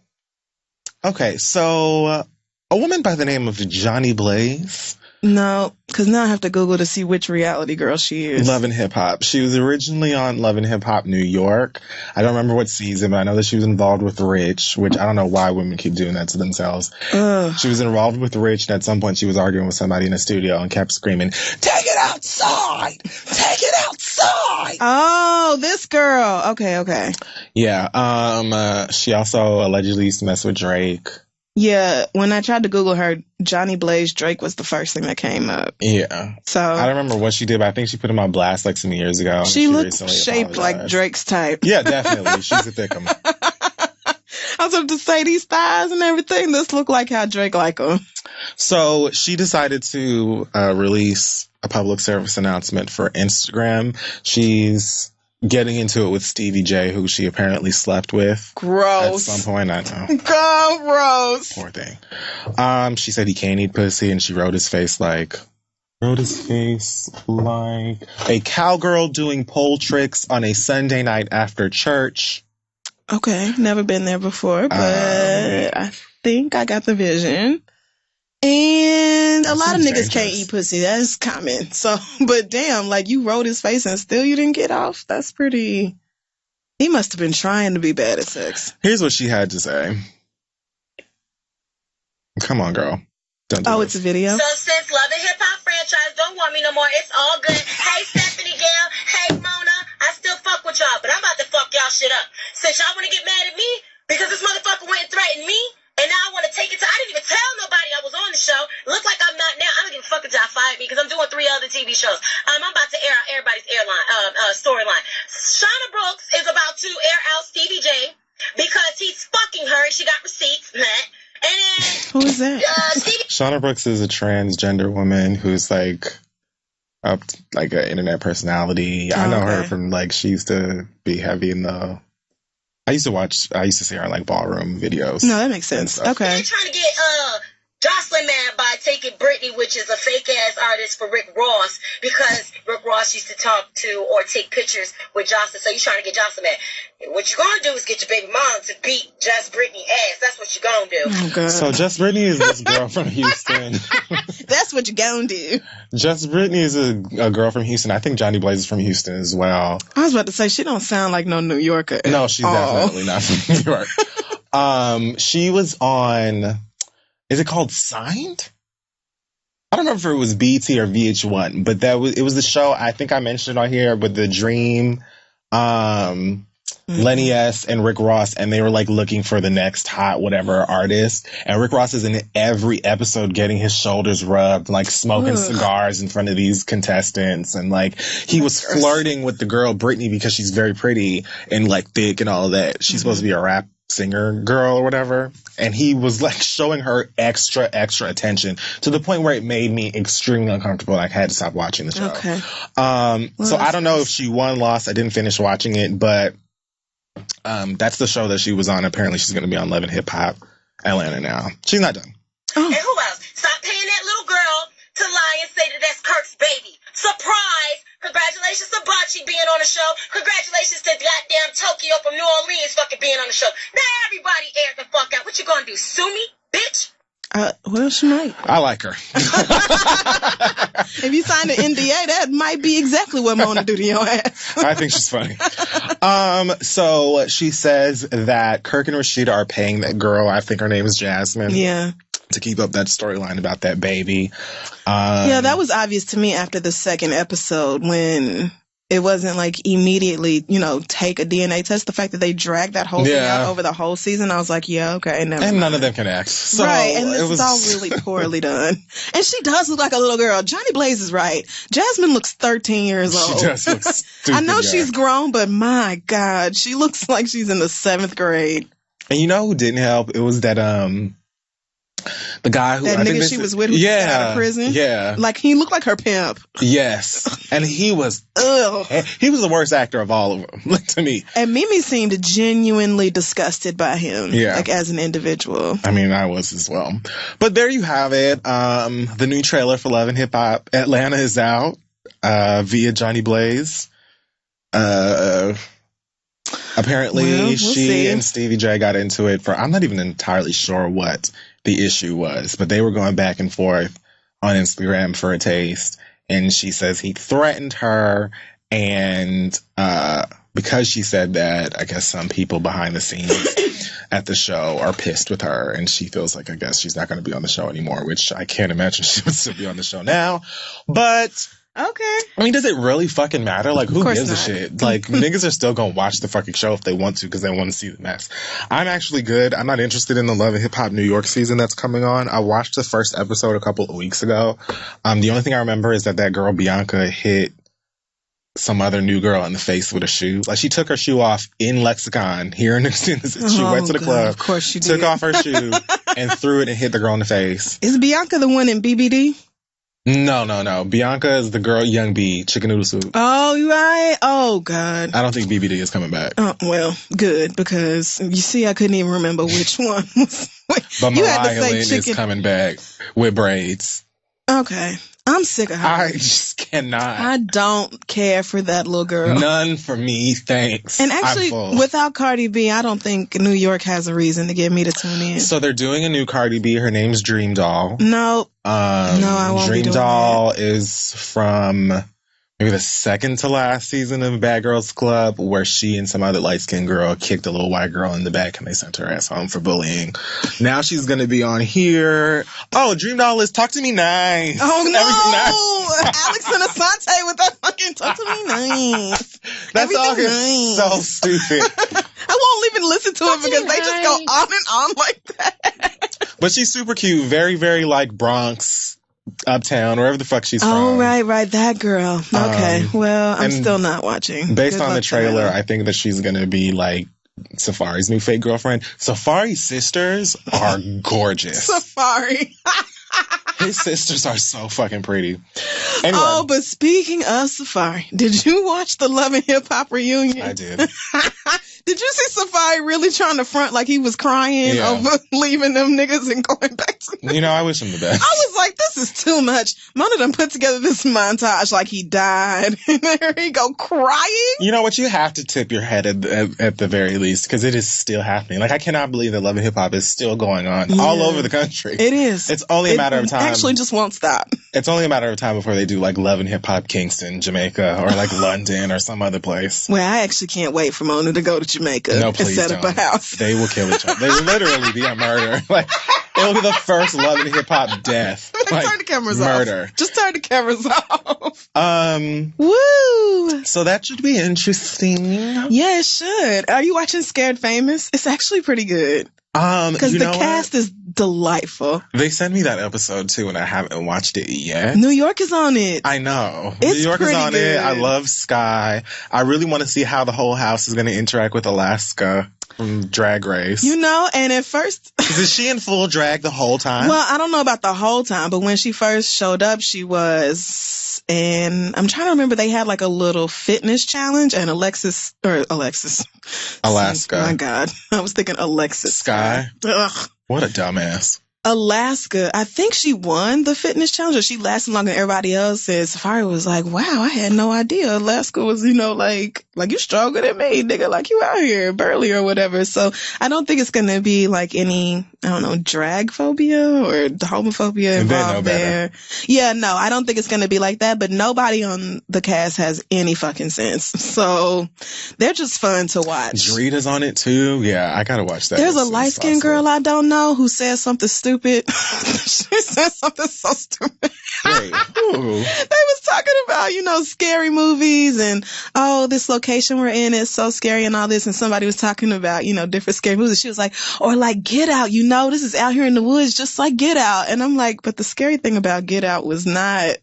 so a woman by the name of Johnny Blaze. No, because now I have to Google to see which reality girl she is. Love and Hip Hop. She was originally on Love and Hip Hop New York. I don't remember what season, but I know that she was involved with Rich, which I don't know why women keep doing that to themselves. Ugh. She was involved with Rich, and at some point she was arguing with somebody in a studio and kept screaming, "Take it outside! Take it outside!" Oh, this girl. Okay. Yeah. She also allegedly used to mess with Drake. Yeah, when I tried to Google her, Johnny Blaze Drake was the first thing that came up. Yeah. So I don't remember what she did, but I think she put him on blast like some years ago. She looked shaped like Drake's type. Yeah, definitely. She's a thickum. I was about to say these thighs and everything. This look like how Drake like them. So she decided to release a public service announcement for Instagram. She's getting into it with Stevie J, who she apparently slept with. Gross. At some point, I know. Gross. Poor thing. She said he can't eat pussy, and she wrote his face like a cowgirl doing pole tricks on a Sunday night after church. Okay, never been there before, but I think I got the vision. And a lot of niggas can't eat pussy. That's common. So, but damn, like you rolled his face and still you didn't get off. That's pretty. He must have been trying to be bad at sex. Here's what she had to say. Come on, girl. Don't do It's a video. So since Love and Hip Hop franchise don't want me no more, it's all good. Hey, Stephanie Gale. Hey, Mona. I still fuck with y'all, but I'm about to fuck y'all shit up. Since y'all want to get mad at me because this motherfucker went and threatened me, and now I want to take it to... I didn't even tell nobody I was on the show. Look like I'm not now. I don't give a fuck if y'all fired me because I'm doing 3 other TV shows. I'm about to air out everybody's storyline. Shauna Brooks is about to air out Stevie J because he's fucking her and she got receipts. And then... Who is that? Shauna Brooks is a transgender woman who's like an internet personality. I know her from she used to be heavy in the... I used to see her in ballroom videos. No, that makes sense. Okay. They're trying to get Jocelyn mad by taking Britney, which is a fake ass artist for Rick Ross, because Rick Ross used to talk to or take pictures with Jocelyn. So you're trying to get Jocelyn mad. What you're gonna do is get your baby mom to beat Just Britney ass. That's what you're gonna do. Oh, God. So Just Britney is this girl from Houston. That's what you're gonna do. Just Britney is a girl from Houston. I think Johnny Blaze is from Houston as well. I was about to say, she don't sound like no New Yorker. No, she's definitely not from New York. She was on... Is it called Signed? I don't remember if it was BT or VH1, but it was the show I think I mentioned on here with the Dream, Lenny S and Rick Ross, and they were looking for the next hot whatever artist. And Rick Ross is in every episode getting his shoulders rubbed, smoking cigars in front of these contestants, and he was flirting with the girl Britney because she's very pretty and thick and all of that. She's supposed to be a rap singer girl or whatever, and he was showing her extra attention to the point where it made me extremely uncomfortable. I had to stop watching the show. Okay. So I don't know if she won, lost. I didn't finish watching it, but that's the show that she was on. Apparently she's going to be on Love and Hip Hop Atlanta now. She's not done. And who else? Stop paying that little girl to lie and say that that's Kirk's baby. Surprise! Congratulations to Bocce being on the show. Congratulations to goddamn Tokyo from New Orleans fucking being on the show. Now everybody aired the fuck out. What you gonna do? Sue me, bitch? Well, she might. I like her. If you sign an NDA, that might be exactly what Mona do to your ass. I think she's funny. So she says that Kirk and Rashida are paying that girl, I think her name is Jasmine. Yeah. To keep up that storyline about that baby. Yeah, that was obvious to me after the second episode when it wasn't immediately, take a DNA test. The fact that they dragged that whole thing out over the whole season, I was like, yeah, okay, never mind. None of them can act. So right, and this is all really poorly done. And she does look like a little girl. Johnny Blaze is right. Jasmine looks 13 years old. She does look stupid. I know she's grown, but my God, she looks like she's in the 7th grade. And you know who didn't help? It was that the guy who... That nigga she was with who got out of prison? Yeah. He looked like her pimp. Yes. And he was... He was the worst actor of all of them, to me. And Mimi seemed genuinely disgusted by him. Yeah. As an individual. I mean, I was as well. But there you have it. The new trailer for Love and Hip Hop Atlanta is out via Johnny Blaze. Apparently, we'll see. And Stevie J got into it for... I'm not even entirely sure what the issue was, but they were going back and forth on Instagram for a taste, and she says he threatened her, and because she said that, I guess some people behind the scenes at the show are pissed with her, and she feels like, I guess she's not going to be on the show anymore, which I can't imagine she would still be on the show now, but... Okay. I mean, does it really fucking matter? Who gives a shit? Niggas are still gonna watch the fucking show if they want to because they want to see the mess. I'm actually good. I'm not interested in the Love and Hip Hop New York season that's coming on. I watched the first episode a couple of weeks ago. The only thing I remember is that girl Bianca hit some other new girl in the face with a shoe. She took her shoe off in Lexicon here in the she went to the club. Of course she took did. off her shoe and threw it and hit the girl in the face. Is Bianca the one in BBD? No. Bianca is the girl, Young B, chicken noodle soup. Oh, you right? Oh, God. I don't think BBD is coming back. Oh, well, good, because you see, I couldn't even remember which one was. But You had to Mariah say Lynn chicken. is coming back with braids. Okay. I'm sick of her. I just cannot. I don't care for that little girl. None for me, thanks. And actually, without Cardi B, I don't think New York has a reason to get me to tune in. So they're doing a new Cardi B. Her name's Dream Doll. No. No, I won't Dream be doing Doll that. is from maybe the second to last season of Bad Girls Club, where she and some other light-skinned girl kicked a little white girl in the back and they sent her ass home for bullying. Now she's going to be on here. Oh, Dream Doll is Talk to Me Nice. Oh, no. Alex and Asante with that fucking Talk to Me Nice. That song is nice. so stupid. I won't even listen to it because they just go on and on like that. But she's super cute. Very, very like Bronx, Uptown, wherever the fuck she's from. Oh, right. That girl. Okay. Well, I'm still not watching. Based on the trailer, I think that she's going to be like Safari's new fake girlfriend. Safari's sisters are gorgeous. Safari. His sisters are so fucking pretty. Anyway. Oh, but speaking of Safari, did you watch the Love and Hip Hop reunion? I did. Did you see Safari really trying to front like he was crying over leaving them niggas and going back to them? You know, I wish him the best. I was like, this is too much. One of them put together this montage like he died. And there he go crying. You know what? You have to tip your head at the very least because it is still happening. Like, I cannot believe that Love and Hip Hop is still going on all over the country. It is. It's only a matter of time. Actually just won't stop. It's only a matter of time before they do like Love and Hip Hop Kingston, Jamaica, or like London or some other place. Well, I actually can't wait for Mona to go to Jamaica and set up a house. They will kill each other. They will literally be a murder. Like, it'll be the first Love and Hip Hop death. Like, turn the cameras murder. off. Just turn the cameras off. Woo! So that should be interesting. Yeah, it should. Are you watching Scared Famous? It's actually pretty good. Because the cast is delightful. They sent me that episode too, and I haven't watched it yet. New York is on it. I know. It's New York is on good. it. I love Sky. I really want to see how the whole house is going to interact with Alaska from Drag Race. You know, and at first... Is she in full drag the whole time? Well, I don't know about the whole time, but when she first showed up, she was... And I'm trying to remember, they had like a little fitness challenge, and Alaska. My God. I was thinking Alexis. Sky. Ugh. What a dumbass. Alaska, I think she won the fitness challenge, or she lasted longer than everybody else. And Safari was like, wow, I had no idea Alaska was, like you stronger than me, nigga, like you out here burly or whatever. So I don't think it's going to be like any, drag phobia or homophobia involved there. Yeah, no, I don't think it's going to be like that, but nobody on the cast has any fucking sense. So they're just fun to watch. Drita's on it too. Yeah, I got to watch that. There's a light-skinned girl I don't know who says something stupid. She said something so stupid. Wait, they was talking about, scary movies and, this location we're in is so scary and all this. And somebody was talking about, different scary movies. She was like, or like Get Out, this is out here in the woods, just like Get Out. And I'm like, but the scary thing about Get Out was not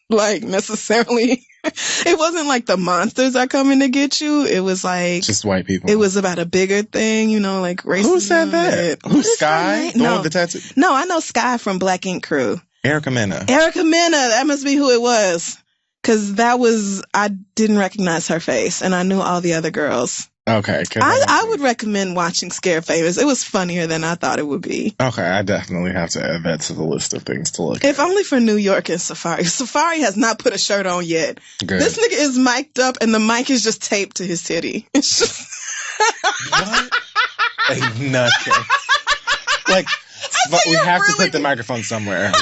like necessarily... It wasn't like the monsters are coming to get you. It was like... Just white people. It was about a bigger thing, like racism. Who said that? Who's Sky? The one with the tattoo? No, I know Sky from Black Ink Crew. Erica Mena. That must be who it was. Because I didn't recognize her face, and I knew all the other girls. Okay. I would recommend watching Scare Famous. It was funnier than I thought it would be. Okay, I definitely have to add that to the list of things to look at. If only for New York and Safari. Safari has not put a shirt on yet. Good. This nigga is mic'd up, and the mic is just taped to his titty. It's just... What? A nutcase. Like... But we have to put the microphone somewhere.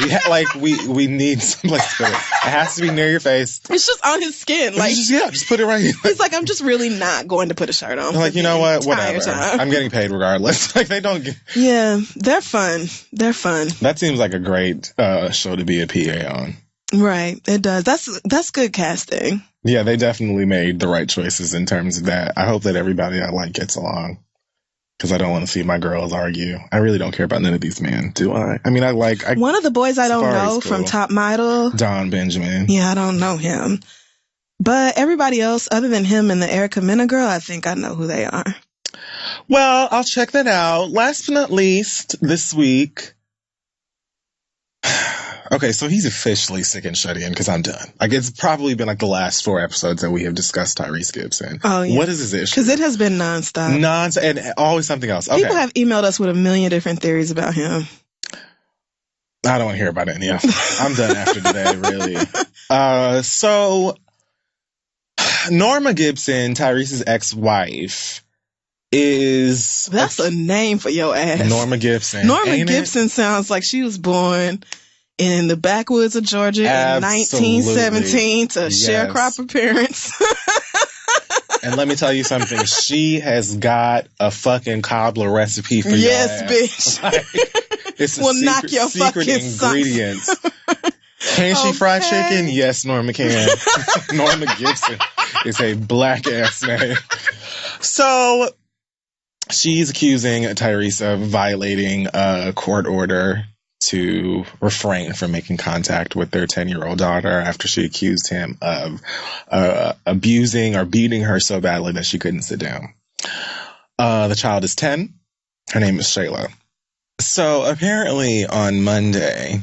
We need someplace to put it. It has to be near your face. It's just on his skin. Like, just put it right here. He's like, I'm just really not going to put a shirt on. Like, you know what? Whatever. I'm getting paid regardless. Like, they don't get... Yeah, they're fun. They're fun. That seems like a great show to be a PA on. Right, it does. That's good casting. Yeah, they definitely made the right choices in terms of that. I hope that everybody I like gets along. Because I don't want to see my girls argue. I really don't care about none of these men, do I? I mean, one of the boys I don't know from Top Model. Don Benjamin. Yeah, I don't know him. But everybody else, other than him and the Erica Mena girl, I think I know who they are. Well, I'll check that out. Last but not least, this week, Okay, so he's officially sick and shut in because I'm done. Like, it's probably been like the last 4 episodes that we have discussed Tyrese Gibson. Oh, yeah. What is his issue? Because it has been nonstop. And always something else. Okay. People have emailed us with a million different theories about him. I don't want to hear about any of them. I'm done after today, really. So, Norma Gibson, Tyrese's ex-wife, is... That's a name for your ass. Norma Gibson. Norma Gibson sounds like she was born in the backwoods of Georgia in 1917 to sharecropper parents. And let me tell you something. She has got a fucking cobbler recipe for your ass. Bitch. Like, it's a knock your secret fucking ingredients. Can she fry chicken? Yes, Norma can. Norma Gibson is a black ass name. So she's accusing Tyrese of violating a court order to refrain from making contact with their 10-year-old daughter after she accused him of abusing or beating her so badly that she couldn't sit down. The child is 10. Her name is Shayla. So apparently on Monday,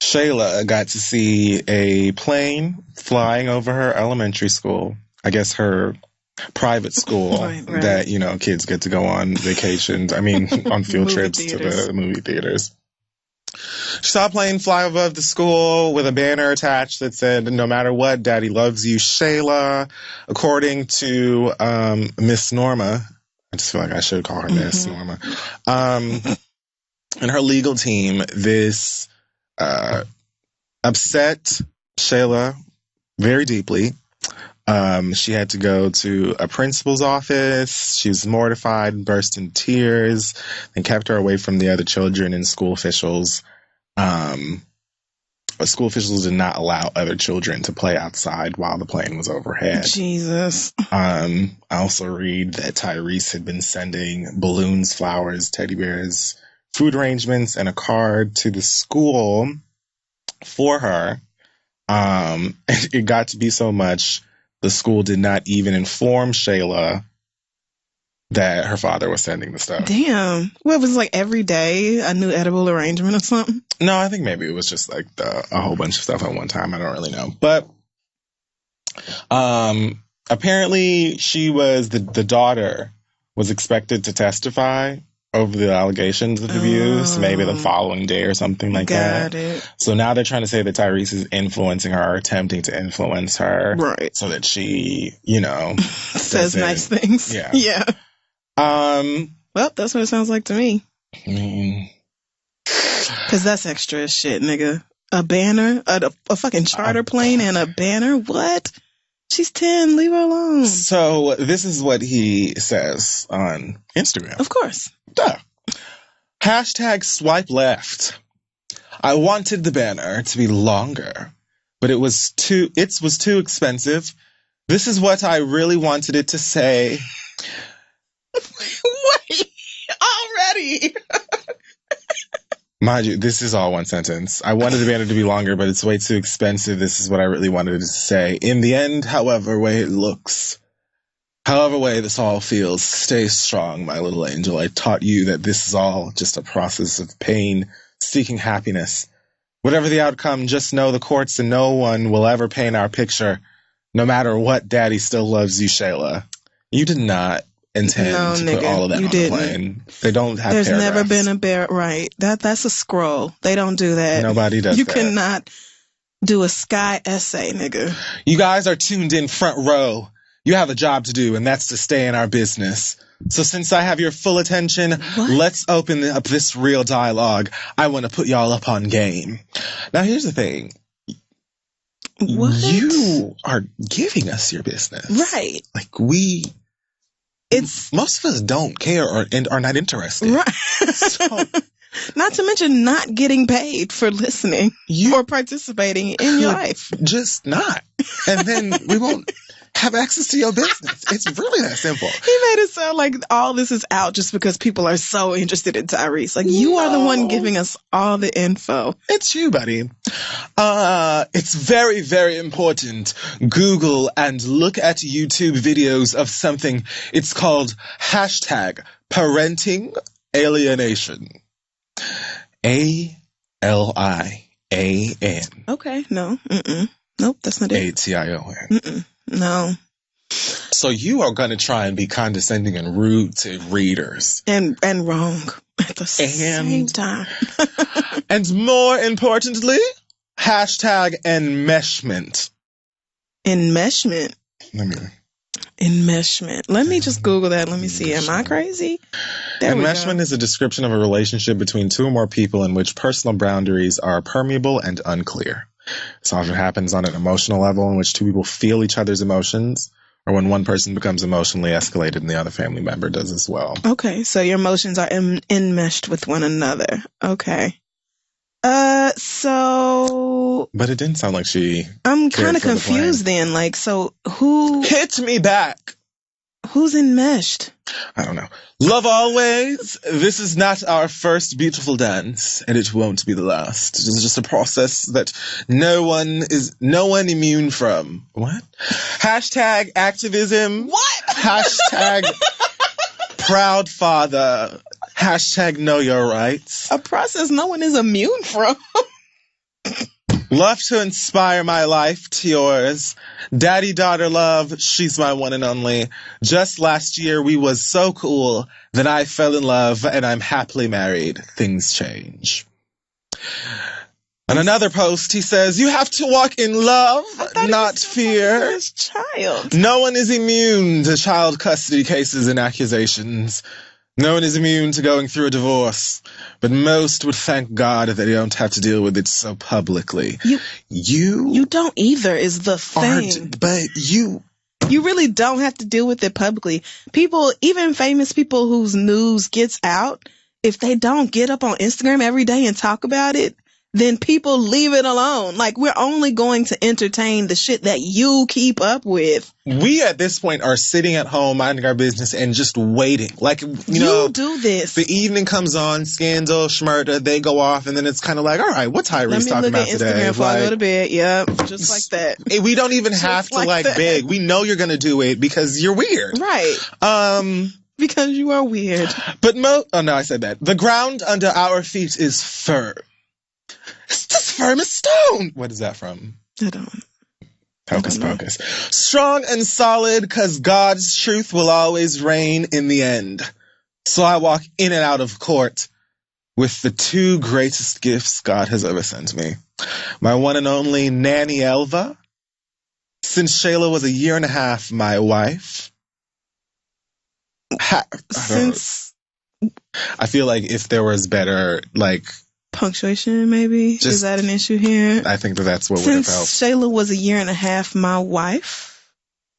Shayla got to see a plane flying over her elementary school. I guess her private school right. That, you know, kids get to go on vacations. I mean, on field trips to the movie theaters. She saw a plane fly above the school with a banner attached that said, "No matter what, Daddy loves you, Shayla." According to Miss Norma, I just feel like I should call her Miss Norma. And her legal team, this upset Shayla very deeply. She had to go to a principal's office. She was mortified and burst into tears and kept her away from the other children and school officials. School officials did not allow other children to play outside while the plane was overhead. Jesus. I also read that Tyrese had been sending balloons, flowers, teddy bears, food arrangements, and a card to the school for her. And it got to be so much, the school did not even inform Shayla that her father was sending the stuff. Damn. What, was it like every day a new edible arrangement or something? No, I think maybe it was just like a whole bunch of stuff at one time. I don't really know. But apparently she was, the daughter was expected to testify over the allegations of abuse, maybe the following day or something like that. Got it. So now they're trying to say that Tyrese is influencing her, attempting to influence her. Right. So that she, you know, says nice things. Yeah. Yeah. Well, that's what it sounds like to me. I mean, because that's extra as shit, nigga. A banner, a fucking charter plane and a banner? What? She's 10. Leave her alone. So this is what he says on Instagram. Of course. Duh. Hashtag swipe left. I wanted the banner to be longer, but it was too expensive. This is what I really wanted it to say. Wait, already? Mind you, this is all one sentence. I wanted the banner to be longer, but it's way too expensive. This is what I really wanted it to say. In the end, however way it looks, however way this all feels, stay strong, my little angel. I taught you that this is all just a process of pain, seeking happiness. Whatever the outcome, just know the courts and no one will ever paint our picture. No matter what, Daddy still loves you, Shayla. You did not intend to put all of that on the plane. They don't have There's paragraphs. Never been a bear, right? That's a scroll. They don't do that. Nobody does that. You cannot do a sky essay, nigga. You guys are tuned in front row. You have a job to do, and that's to stay in our business. So since I have your full attention, let's open up this real dialogue. I want to put y'all up on game. Now, here's the thing. What? You are giving us your business. Right. Like, most of us don't care and are not interested. Right. So, not to mention not getting paid for listening or participating in your life. Just not. And then we won't have access to your business. It's really that simple. He made it sound like all this is out just because people are so interested in Tyrese. Like, you are the one giving us all the info. It's you, buddy. It's very, very important. Google and look at YouTube videos of something. It's called hashtag parenting alienation. ALIENATION. Lian. Okay, no. Nope, that's not it. Ation. No. So you are going to try and be condescending and rude to readers. And wrong at the same time. And more importantly, #enmeshment. Enmeshment. Enmeshment. Let me just Google that. Let me see. Am I crazy? Enmeshment is a description of a relationship between two or more people in which personal boundaries are permeable and unclear. This often happens on an emotional level in which two people feel each other's emotions, or when one person becomes emotionally escalated and the other family member does as well. Okay, so your emotions are enmeshed with one another. Okay. So... But it didn't sound like she... I'm kind of confused then. Like, so who... Hit me back! Who's enmeshed? I don't know. Love always. This is not our first beautiful dance, and it won't be the last. It is just a process that no one immune from. What? #activism. What? #proud father. #know your rights. A process no one is immune from. Love to inspire my life to yours. Daddy, daughter, love, she's my one and only. Just last year we was so cool that I fell in love and I'm happily married. Things change. On another post, he says, you have to walk in love, not fear. Child. No one is immune to child custody cases and accusations. No one is immune to going through a divorce, but most would thank God that they don't have to deal with it so publicly. You don't either is the thing. But you really don't have to deal with it publicly. People, even famous people whose news gets out, if they don't get up on Instagram every day and talk about it, then people leave it alone. Like, we're only going to entertain the shit that you keep up with. We, at this point, are sitting at home, minding our business, and just waiting. Like, you know, do this. The evening comes on, Scandal, Schmurda, they go off, and then it's kind of like, all right, what's Tyrese talking about today? Let me look at Instagram before I go to bed. Yep, just like that. We don't even have to, beg. We know you're going to do it because you're weird. Right. Because you are weird. But oh, no, I said that. The ground under our feet is firm. It's just firm as stone. What is that from? I don't. Hocus Pocus. Strong and solid, because God's truth will always reign in the end. So I walk in and out of court with the two greatest gifts God has ever sent me. My one and only nanny Elva. Since Shayla was a year and a half, my wife. I feel like if there was better, punctuation, maybe? Is that an issue here? I think that's what would have helped. Since Shayla was a year and a half, my wife.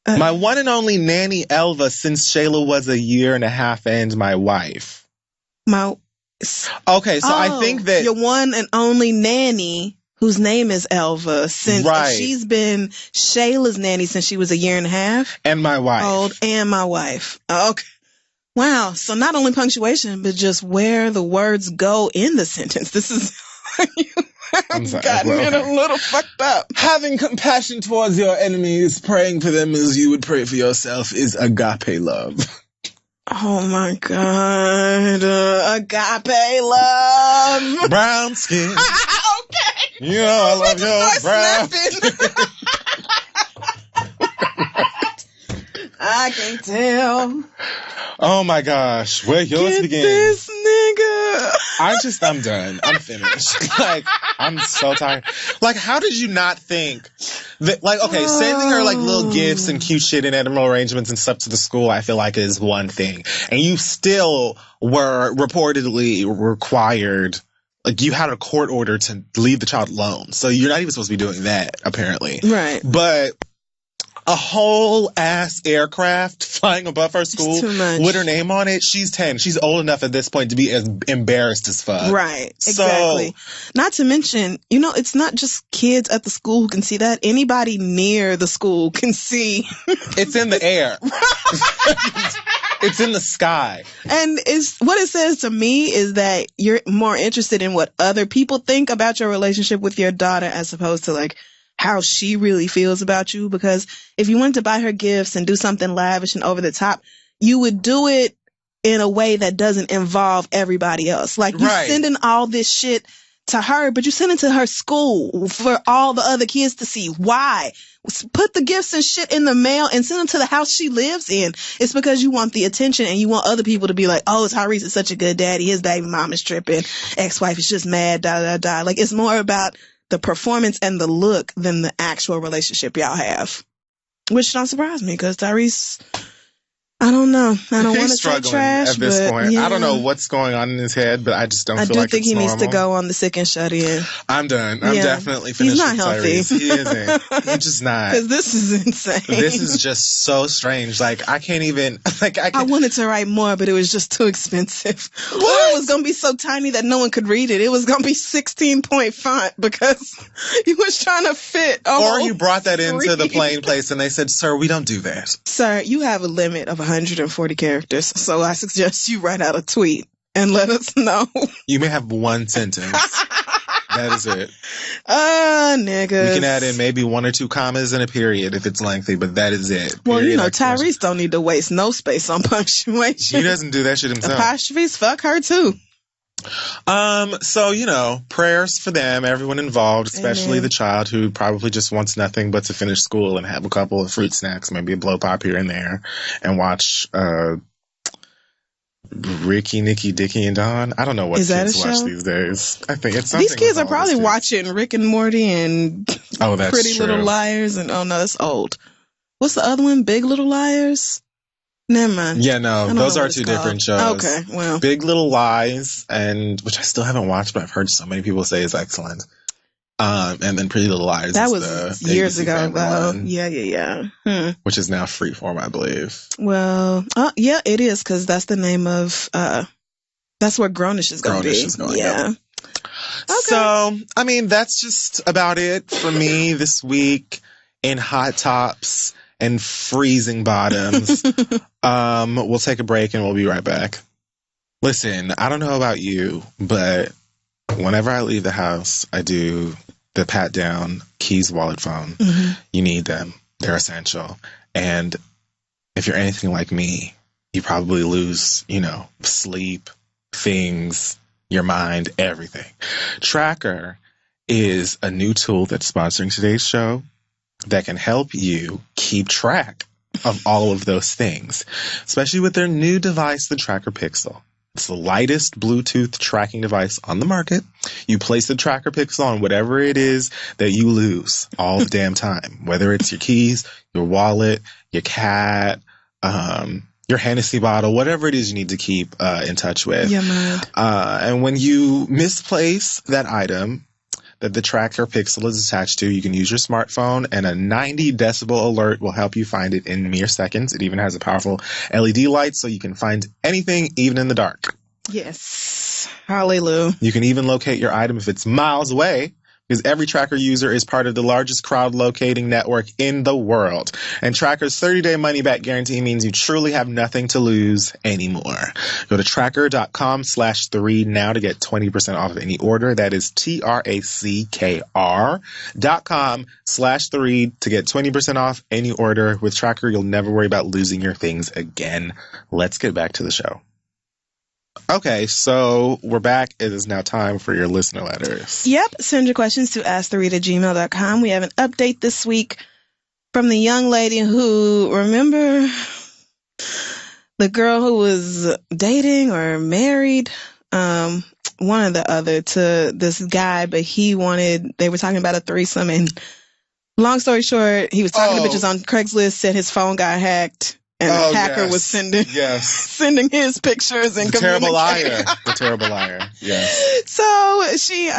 My one and only nanny Elva, since Shayla was a year and a half, and my wife. Okay, so I think that your one and only nanny, whose name is Elva, since she's been Shayla's nanny since she was a year and a half, and my wife, old, and my wife. Okay. Wow. So not only punctuation, but just where the words go in the sentence. This is gotten it a little fucked up. Having compassion towards your enemies, praying for them as you would pray for yourself, is agape love. Oh my God. Agape love. Brown skin. Okay. You know I love your brown. I can tell. Oh my gosh. Where yours begin? This nigga. I'm done. I'm finished. I'm so tired. How did you not think that, sending her little gifts and cute shit and animal arrangements and stuff to the school, I feel like is one thing. And you still were reportedly required, you had a court order to leave the child alone. So you're not even supposed to be doing that, apparently. Right. But a whole ass aircraft flying above her school with her name on it. She's 10. She's old enough at this point to be as embarrassed as fuck. Right. Exactly. Not to mention, it's not just kids at the school who can see that. Anybody near the school can see. It's in the air. It's in the sky. And what it says to me is that you're more interested in what other people think about your relationship with your daughter as opposed to how she really feels about you, because if you wanted to buy her gifts and do something lavish and over the top, you would do it in a way that doesn't involve everybody else. You're sending all this shit to her, but you send it to her school for all the other kids to see. Why? Put the gifts and shit in the mail and send them to the house she lives in. It's because you want the attention and you want other people to be like, oh, Tyrese is such a good daddy. His baby mom is tripping. Ex-wife is just mad, Like, it's more about the performance and the look than the actual relationship y'all have. Which don't surprise me, because Tyrese, I don't know. I don't want to say trash, at this but point. yeah. I don't know what's going on in his head, but I just don't feel like it's I do think he needs to normal. go on the sick and shut in. I'm done. I'm definitely finished. He's not with healthy. Tyrese. He isn't. He's just not. Because this is insane. This is just so strange. Like, I can't even, like, I wanted to write more, but it was just too expensive. Or it was going to be so tiny that no one could read it. It was going to be 16-point font because he was trying to fit. Or you brought that into the plain place and they said, sir, we don't do that. Sir, you have a limit of 140 characters, so I suggest you write out a tweet and let us know. You may have one sentence. That is it. Niggas. We can add in maybe 1 or 2 commas and a period if it's lengthy, but that is it. Well, Period, you know, Tyrese don't need to waste no space on punctuation. He doesn't do that shit himself. Apostrophes, fuck her too. So, you know, prayers for them, everyone involved, especially Amen. the child who probably just wants nothing but to finish school and have a couple of fruit snacks, maybe a blow pop here and there, and watch, Ricky, Nikki, Dickie, and Don. I don't know what kids watch these days. I think it's something. These kids are probably watching Rick and Morty and that's Pretty true. Little Liars and oh no, that's old. What's the other one? Big Little Liars? Never mind. Yeah, no, those are 2 different shows. Okay, well. Big Little Lies, and which I still haven't watched, but I've heard so many people say is excellent. And then Pretty Little Liars. That is was the years ABC ago, Family though. one, Yeah. which is now Freeform, I believe. Well, yeah, it is, because that's the name of, that's where Grownish is going to be. Grownish is going, yeah. yep. Okay. So, I mean, that's just about it for me this week in hot tops and freezing bottoms. We'll take a break and we'll be right back. Listen, I don't know about you, but whenever I leave the house, I do the pat down, keys, wallet, phone. Mm-hmm. You need them. They're essential. And if you're anything like me, you probably lose, sleep, things, your mind, everything. Tracker is a new tool that's sponsoring today's show that can help you keep track of all of those things, especially with their new device, the Tracker Pixel. It's the lightest Bluetooth tracking device on the market. You place the Tracker Pixel on whatever it is that you lose all the damn time, whether it's your keys, your wallet, your cat, your Hennessy bottle, whatever it is you need to keep in touch with. Your mind. And when you misplace that item that the Tracker Pixel is attached to, you can use your smartphone, and a 90 decibel alert will help you find it in mere seconds. It even has a powerful LED light so you can find anything even in the dark. Yes. Hallelujah. You can even locate your item if it's miles away, because every Tracker user is part of the largest crowd locating network in the world. And Tracker's 30-day money-back guarantee means you truly have nothing to lose anymore. Go to tracker.com/3 now to get 20% off of any order. That is TRACKR.com/3 to get 20% off any order. With Tracker, you'll never worry about losing your things again. Let's get back to the show. Okay, so we're back. It is now time for your listener letters. Yep. Send your questions to asktheread@gmail.com. We have an update this week from the young lady who, remember the girl who was dating or married, one or the other, to this guy, but they were talking about a threesome, and long story short, he was talking to bitches on Craigslist, said his phone got hacked. And the hacker was sending his pictures and the terrible liar. The terrible liar. Yes. So she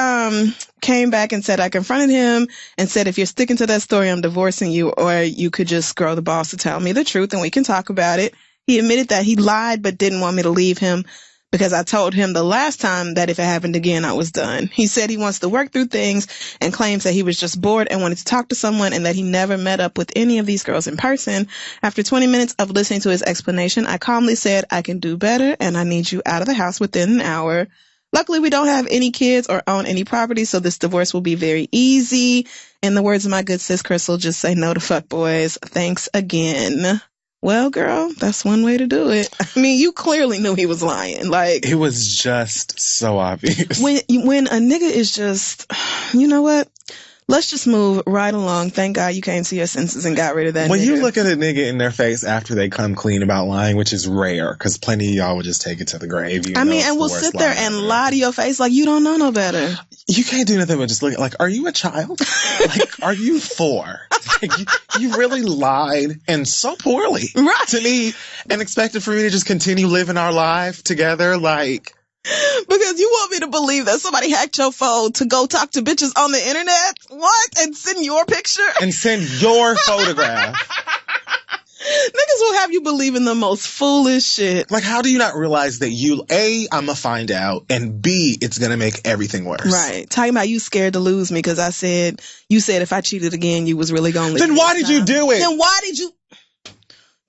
came back and said, I confronted him and said, if you're sticking to that story, I'm divorcing you, or you could just grow the balls to tell me the truth and we can talk about it. He admitted that he lied but didn't want me to leave him because I told him the last time that if it happened again, I was done. He said he wants to work through things and claims that he was just bored and wanted to talk to someone and that he never met up with any of these girls in person. After 20 minutes of listening to his explanation, I calmly said, I can do better and I need you out of the house within an hour. Luckily, we don't have any kids or own any property, so this divorce will be very easy. In the words of my good sis Crystal, just say no to fuck boys. Thanks again. Well, girl, that's one way to do it. I mean, you clearly knew he was lying. Like, It was just so obvious. when a nigga is just, you know what? Let's just move right along. Thank God you came to your senses and got rid of that When nigga. you look at a nigga in their face after they come clean about lying, which is rare, because plenty of y'all would just take it to the grave. I mean, and we'll sit there and lie to your face like you don't know no better. You can't do nothing but just look like, are you a child? Like, are you 4? Like, you really lied, and so poorly, Right. to me, and expected for me to just continue living our life together. Like, Because you want me to believe that somebody hacked your phone to go talk to bitches on the internet? What? And send your picture? and send your photograph. Niggas will have you believe in the most foolish shit. Like, how do you not realize that A, I'm gonna find out, and B, it's gonna make everything worse? Right. Talking about you scared to lose me because you said if I cheated again, you was really gonna leave. Then why did you do it? Then why did you?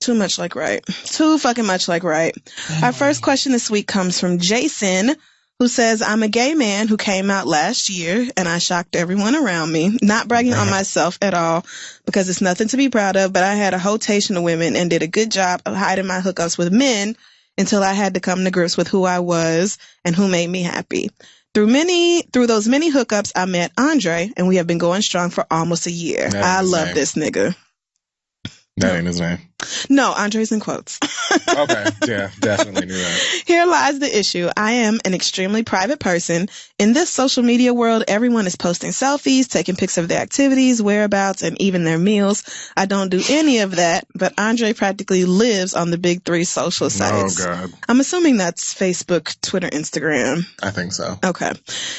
Too much like right. Too fucking much like right. Our first question this week comes from Jason, who says, I'm a gay man who came out last year and I shocked everyone around me. Not bragging on myself at all because it's nothing to be proud of, but I had a hotation of women and did a good job of hiding my hookups with men until I had to come to grips with who I was and who made me happy. Through those many hookups, I met Andre and we have been going strong for almost a year. I love this nigga. That ain't his name. No, Andre's in quotes. Okay, yeah, definitely knew that. Here lies the issue. I am an extremely private person. In this social media world, everyone is posting selfies, taking pics of their activities, whereabouts, and even their meals. I don't do any of that, but Andre practically lives on the big 3 social sites. Oh, God. I'm assuming that's Facebook, Twitter, Instagram. I think so. Okay.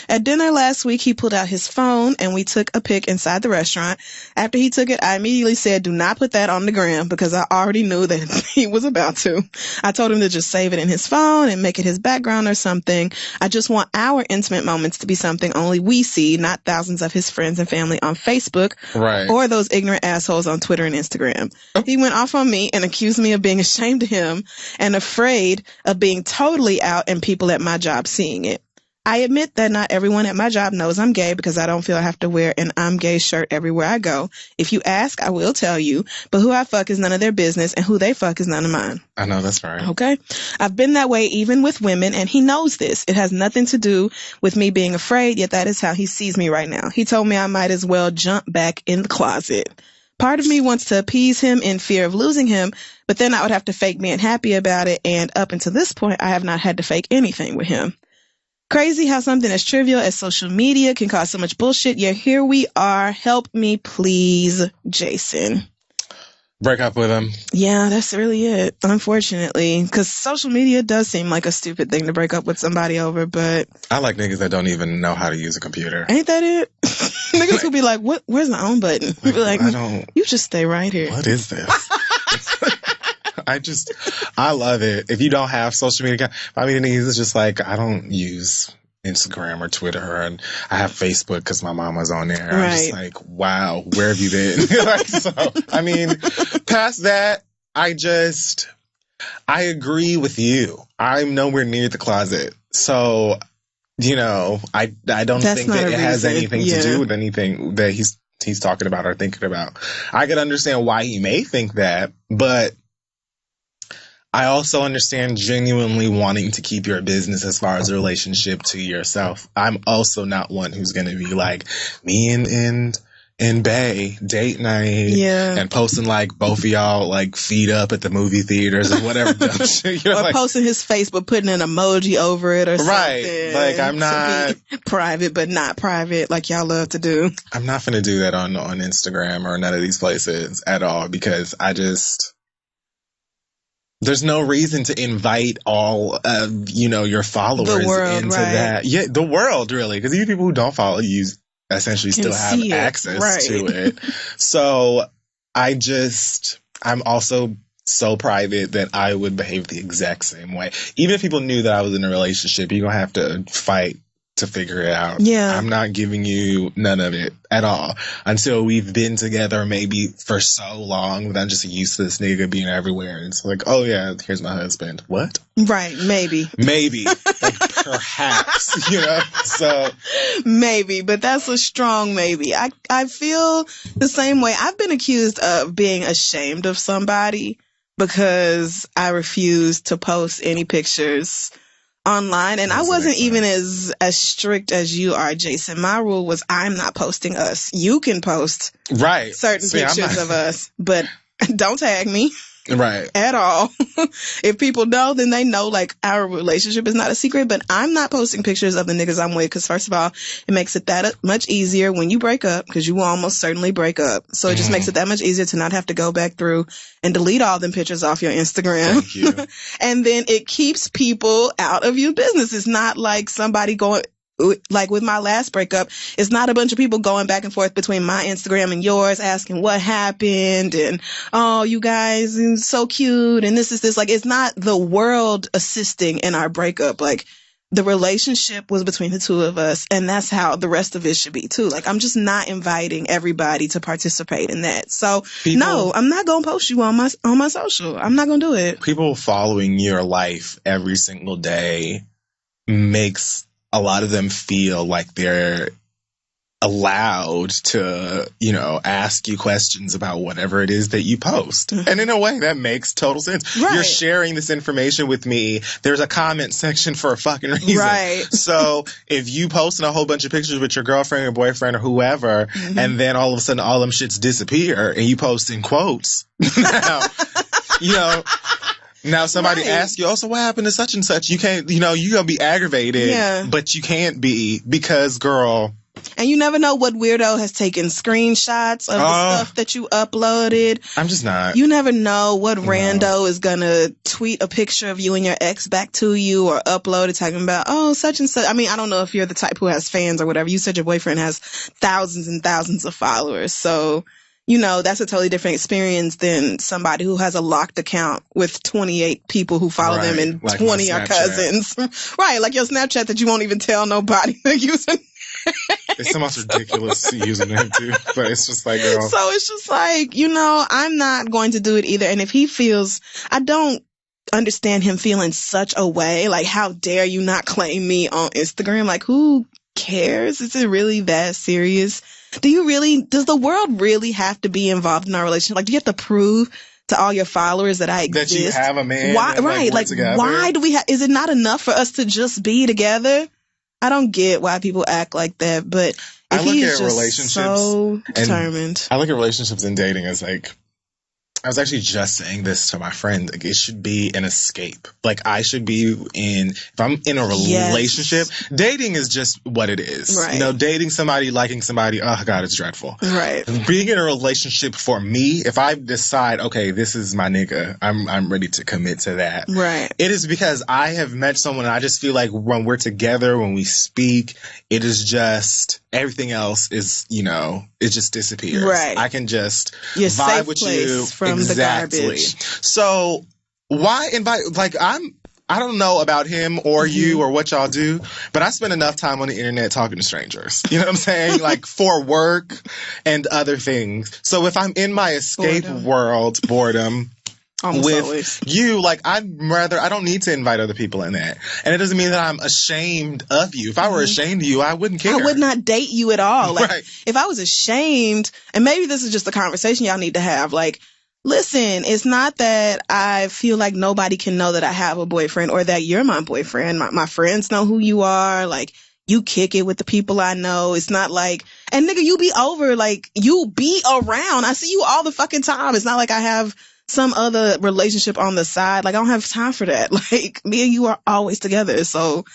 At dinner last week, he pulled out his phone and we took a pic inside the restaurant. After he took it, I immediately said, do not put that on the gram because I already knew that he was about to. I told him to just save it in his phone and make it his background or something. I just want our intimate moments to be something only we see, not thousands of his friends and family on Facebook. Right. Or those ignorant assholes on Twitter and Instagram. He went off on me and accused me of being ashamed of him and afraid of being totally out and people at my job seeing it. I admit that not everyone at my job knows I'm gay because I don't feel I have to wear an I'm gay shirt everywhere I go. If you ask, I will tell you, but who I fuck is none of their business and who they fuck is none of mine. I know, that's right. Okay? I've been that way even with women and he knows this. It has nothing to do with me being afraid, yet that is how he sees me right now. He told me I might as well jump back in the closet. Part of me wants to appease him in fear of losing him, but then I would have to fake being happy about it, and up until this point, I have not had to fake anything with him. Crazy how something as trivial as social media can cause so much bullshit, yet here we are. Help me, please, Jason. Break up with him. Yeah, that's really it, unfortunately. Because social media does seem like a stupid thing to break up with somebody over, but... I like niggas that don't even know how to use a computer. Ain't that it? Niggas who be like, where's the on button? Be like, you just stay right here. What is this? I love it. If you don't have social media, I mean, it's just like, I don't use Instagram or Twitter, and I have Facebook because my mama's on there. Right. I'm just like, wow, where have you been? Like, so, I mean, past that, I agree with you. I'm nowhere near the closet. So, you know, I don't think that it has anything to do with anything that he's talking about or thinking about. I could understand why he may think that, but I also understand genuinely wanting to keep your business as far as a relationship to yourself. I'm also not one who's going to be like, me and Bay date night, and posting like both of y'all like feet up at the movie theaters or whatever. Or like, posting his face but putting an emoji over it or something. Right. Like, I'm not private but not private like y'all love to do. I'm not going to do that on Instagram or none of these places at all, because there's no reason to invite all of, your followers into that. Yeah, the world, really. Because even people who don't follow you essentially still have access to it. So I'm also so private that I would behave the exact same way. Even if people knew that I was in a relationship, you're going to have to fight to figure it out. Yeah. I'm not giving you none of it at all until we've been together maybe for so long that I'm just used to this nigga being everywhere. And it's like, oh yeah, here's my husband. What? Right. Maybe. Like, perhaps, so. Maybe, but that's a strong maybe. I feel the same way. I've been accused of being ashamed of somebody because I refused to post any pictures online. And I wasn't even as strict as you are, Jason. My rule was I'm not posting us. You can post certain pictures of us, but don't tag me. Right. At all. If people know, then they know, like, our relationship is not a secret, but I'm not posting pictures of the niggas I'm with because, first of all, it makes it that much easier when you break up, because you will almost certainly break up. So it just makes it that much easier to not have to go back through and delete all them pictures off your Instagram. Thank you. And then it keeps people out of your business. It's not like somebody going... Like with my last breakup, it's not a bunch of people going back and forth between my Instagram and yours asking what happened and, oh, you guys are so cute and this is this. Like, it's not the world assisting in our breakup. Like, the relationship was between the two of us, and that's how the rest of it should be too. Like, I'm just not inviting everybody to participate in that. So no, I'm not gonna post you on my social. I'm not gonna do it. People following your life every single day makes a lot of them feel like they're allowed to, ask you questions about whatever it is that you post. Mm-hmm. And in a way, that makes total sense. Right. You're sharing this information with me. There's a comment section for a fucking reason. Right. So if you posting a whole bunch of pictures with your girlfriend or boyfriend or whoever, mm-hmm. and then all of a sudden all them shits disappear and you post in quotes, now, now somebody asks you, oh, so what happened to such and such? You can't, you're going to be aggravated, but you can't be because, girl. And you never know what weirdo has taken screenshots of the stuff that you uploaded. I'm just not. You never know what rando is going to tweet a picture of you and your ex back to you or upload it talking about, oh, such and such. I mean, I don't know if you're the type who has fans or whatever. You said your boyfriend has thousands and thousands of followers. So, that's a totally different experience than somebody who has a locked account with 28 people who follow them and like 20 are cousins. Right. Like your Snapchat that you won't even tell nobody they're using. It's the most ridiculous username too, but it's just like, girl. So it's just like, I'm not going to do it either. And if he feels, I don't understand him feeling such a way. Like, how dare you not claim me on Instagram? Like, who cares? Is it really that serious? Does the world really have to be involved in our relationship? Like, do you have to prove to all your followers that I exist? That you have a man. Why, right. Like, why do we is it not enough for us to just be together? I don't get why people act like that, but if he's just so determined. I look at relationships and dating as like, I was actually just saying this to my friend. Like, it should be an escape. Like, I should be if I'm in a relationship, dating is just what it is. Right. Dating somebody, liking somebody, oh God, it's dreadful. Right. Being in a relationship for me, if I decide, okay, this is my nigga, I'm ready to commit to that. Right. It is because I have met someone and I just feel like when we're together, when we speak, it is just, everything else is, it just disappears. Right. I can just your vibe with you. From the garbage. So why invite, like, I don't know about him or you or what y'all do, but I spend enough time on the internet talking to strangers. You know what I'm saying? Like, for work and other things. So if I'm in my escape world, boredom, with you, like, I don't need to invite other people in that. And it doesn't mean that I'm ashamed of you. If I were ashamed of you, I wouldn't care. I would not date you at all. Like, if I was ashamed, and maybe this is just a conversation y'all need to have, like, listen, it's not that I feel like nobody can know that I have a boyfriend or that you're my boyfriend. My friends know who you are. Like, you kick it with the people I know. It's not like, and nigga, you be over, like, you be around. I see you all the fucking time. It's not like I have some other relationship on the side. Like, I don't have time for that. Like, me and you are always together. So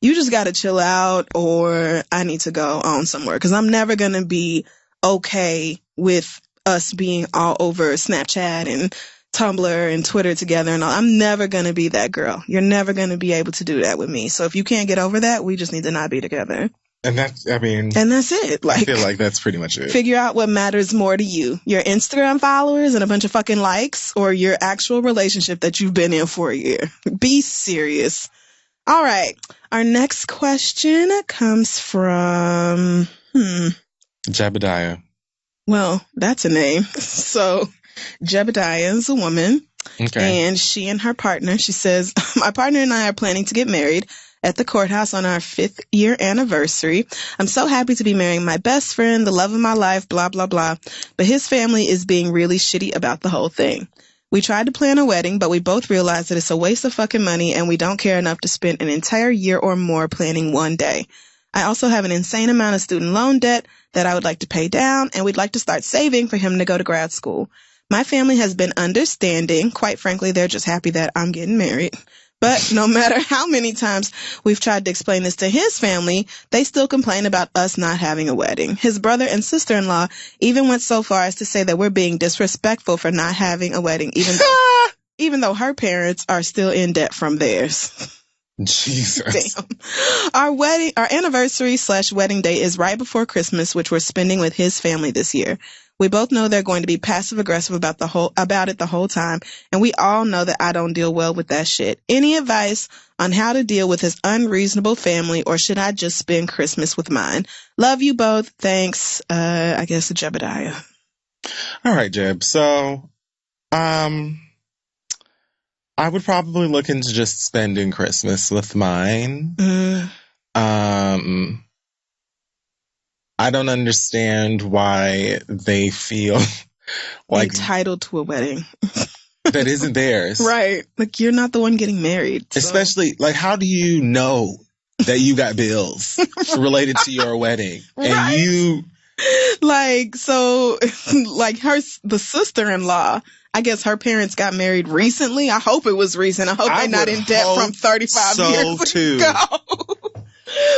you just got to chill out, or I need to go on somewhere, because I'm never going to be okay with us being all over Snapchat and Tumblr and Twitter together and all. I'm never going to be that girl. You're never going to be able to do that with me. So if you can't get over that, we just need to not be together. And that's it. Like, I feel like that's pretty much it. Figure out what matters more to you. Your Instagram followers and a bunch of fucking likes, or your actual relationship that you've been in for a year. Be serious. All right. Our next question comes from, Jebediah. Well, that's a name. So Jebediah is a woman. Okay. And she and her partner, she says, my partner and I are planning to get married at the courthouse on our 5th year anniversary. I'm so happy to be marrying my best friend, the love of my life, blah, blah, blah. But his family is being really shitty about the whole thing. We tried to plan a wedding, but we both realized that it's a waste of fucking money and we don't care enough to spend an entire year or more planning one day. I also have an insane amount of student loan debt that I would like to pay down, and we'd like to start saving for him to go to grad school. My family has been understanding. Quite frankly, they're just happy that I'm getting married. But no matter how many times we've tried to explain this to his family, they still complain about us not having a wedding. His brother and sister-in-law even went so far as to say that we're being disrespectful for not having a wedding, even though her parents are still in debt from theirs. Jesus. Damn. Our anniversary/wedding day is right before Christmas, which we're spending with his family this year. We both know they're going to be passive aggressive about it the whole time, and we all know that I don't deal well with that shit. Any advice on how to deal with his unreasonable family, or should I just spend Christmas with mine? Love you both. Thanks. I guess Jebediah. All right, Jeb. So, I would probably look into just spending Christmas with mine. I don't understand why they feel like entitled to a wedding that isn't theirs. Right. Like, you're not the one getting married. So. Especially, like, how do you know that you got bills related to your wedding? Right. And you... Like, so, like, the sister-in-law, I guess her parents got married recently. I hope it was recent. I hope they're not in debt from 35 years ago.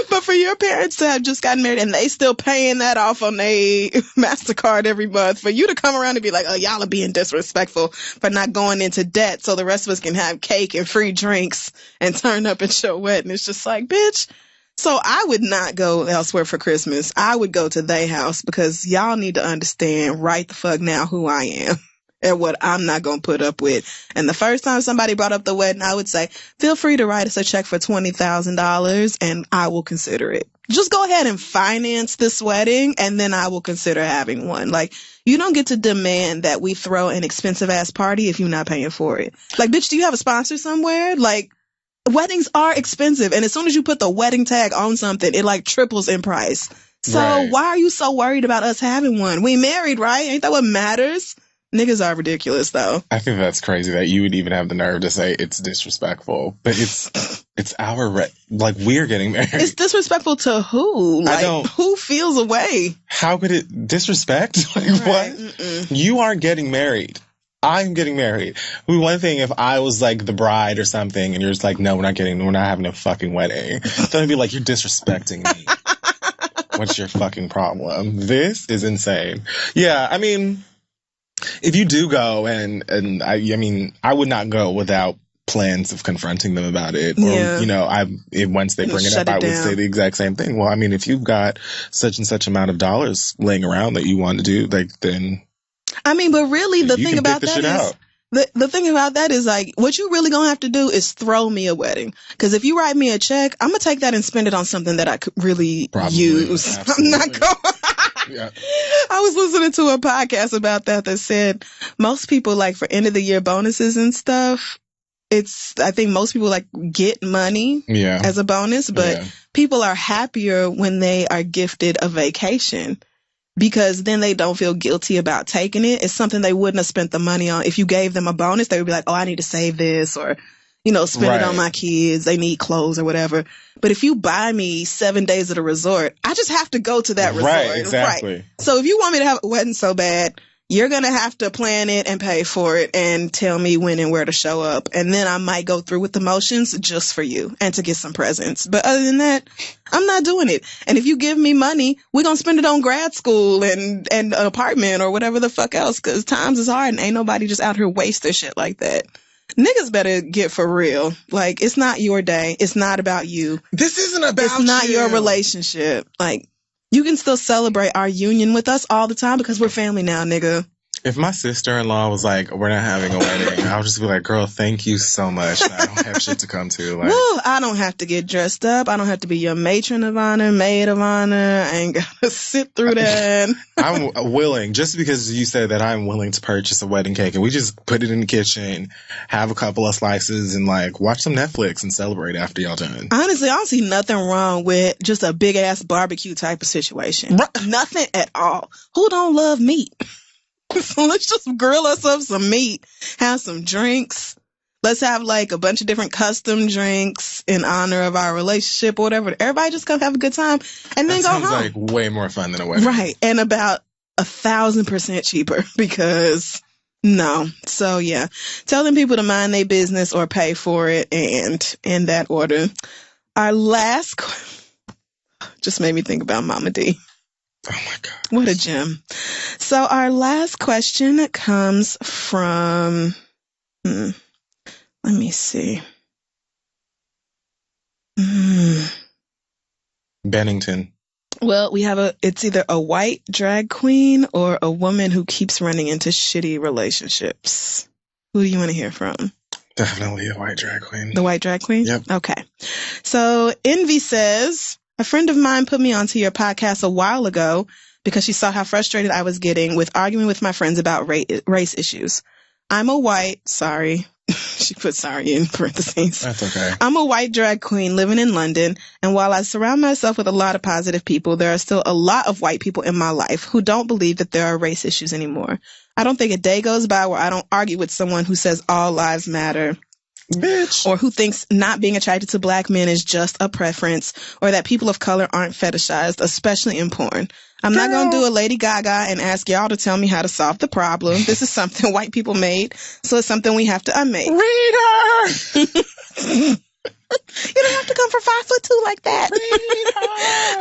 But for your parents to have just gotten married and they still paying that off on their MasterCard every month, for you to come around and be like, oh, y'all are being disrespectful for not going into debt so the rest of us can have cake and free drinks and turn up at your wedding. It's just like, bitch. So I would not go elsewhere for Christmas. I would go to their house because y'all need to understand right the fuck now who I am and what I'm not going to put up with. And the first time somebody brought up the wedding, I would say, feel free to write us a check for $20,000 and I will consider it. Just go ahead and finance this wedding and then I will consider having one. Like, you don't get to demand that we throw an expensive ass party if you're not paying for it. Like, bitch, do you have a sponsor somewhere? Like, weddings are expensive. And as soon as you put the wedding tag on something, it like triples in price. So Why are you so worried about us having one? We married, right? Ain't that what matters? Niggas are ridiculous, though. I think that's crazy that you would even have the nerve to say it's disrespectful. But it's our like, we're getting married. It's disrespectful to who? Like, who feels a way? How could it disrespect? Like, right. What? Mm-mm. You aren't getting married. I'm getting married. One thing if I was like the bride or something and you're just like, no, we're not having a fucking wedding. Then I'd be like, you're disrespecting me. What's your fucking problem? This is insane. Yeah, I mean, if you do go and I mean, I would not go without plans of confronting them about it. Or, you know, once they bring it up, I would say the exact same thing. Well, I mean, if you've got such and such amount of dollars laying around that you want to do, like, then... I mean, but really, the thing about that is... The thing about that is, like, what you really gonna have to do is throw me a wedding. Because if you write me a check, I'm gonna take that and spend it on something that I could really use. Absolutely. I'm not going... Yeah. I was listening to a podcast about that said most people, like, for end of the year bonuses and stuff, I think most people, like, get money as a bonus, but people are happier when they are gifted a vacation. Because then they don't feel guilty about taking it. It's something they wouldn't have spent the money on. If you gave them a bonus, they would be like, oh, I need to save this, or, you know, spend it on my kids. They need clothes or whatever. But if you buy me 7 days at a resort, I just have to go to that resort. Right, exactly. Right. So if you want me to have a wedding so bad, you're going to have to plan it and pay for it and tell me when and where to show up. And then I might go through with the motions just for you and to get some presents. But other than that, I'm not doing it. And if you give me money, we're going to spend it on grad school and an apartment or whatever the fuck else, because times is hard and ain't nobody just out here wasting shit like that. Niggas better get for real. Like, it's not your day. It's not about you. This isn't about It's not your relationship. Like, you can still celebrate our union with us all the time because we're family now, nigga. If my sister-in-law was like, we're not having a wedding, I would just be like, girl, thank you so much. I don't have shit to come to. Like, woo, I don't have to get dressed up. I don't have to be your matron of honor, maid of honor. I ain't got to sit through that. I'm willing, just because you said that, I'm willing to purchase a wedding cake and we just put it in the kitchen, have a couple of slices and like watch some Netflix and celebrate after y'all done. Honestly, I don't see nothing wrong with just a big ass barbecue type of situation. Nothing at all. Who don't love meat? So let's just grill us up some meat, have some drinks. Let's have like a bunch of different custom drinks in honor of our relationship or whatever. Everybody just come have a good time and then go home. Sounds like way more fun than a wedding. Right. And about 1,000% cheaper because no. So yeah, telling people to mind their business or pay for it, and in that order. Our last just made me think about Mama D. Oh my God. What a gem. So our last question comes from, let me see. Bennington. Well, we have it's either a white drag queen or a woman who keeps running into shitty relationships. Who do you want to hear from? Definitely the white drag queen. The white drag queen? Yep. Okay. So Envy says, a friend of mine put me onto your podcast a while ago because she saw how frustrated I was getting with arguing with my friends about race issues. I'm a white, sorry. She put sorry in parentheses. That's okay. I'm a white drag queen living in London, and while I surround myself with a lot of positive people, there are still a lot of white people in my life who don't believe that there are race issues anymore. I don't think a day goes by where I don't argue with someone who says all lives matter. Bitch. Or who thinks not being attracted to black men is just a preference, or that people of color aren't fetishized, especially in porn. I'm not going to do a Lady Gaga and ask y'all to tell me how to solve the problem. This is something white people made, so it's something we have to unmake. Reader! You don't have to come for 5'2" like that.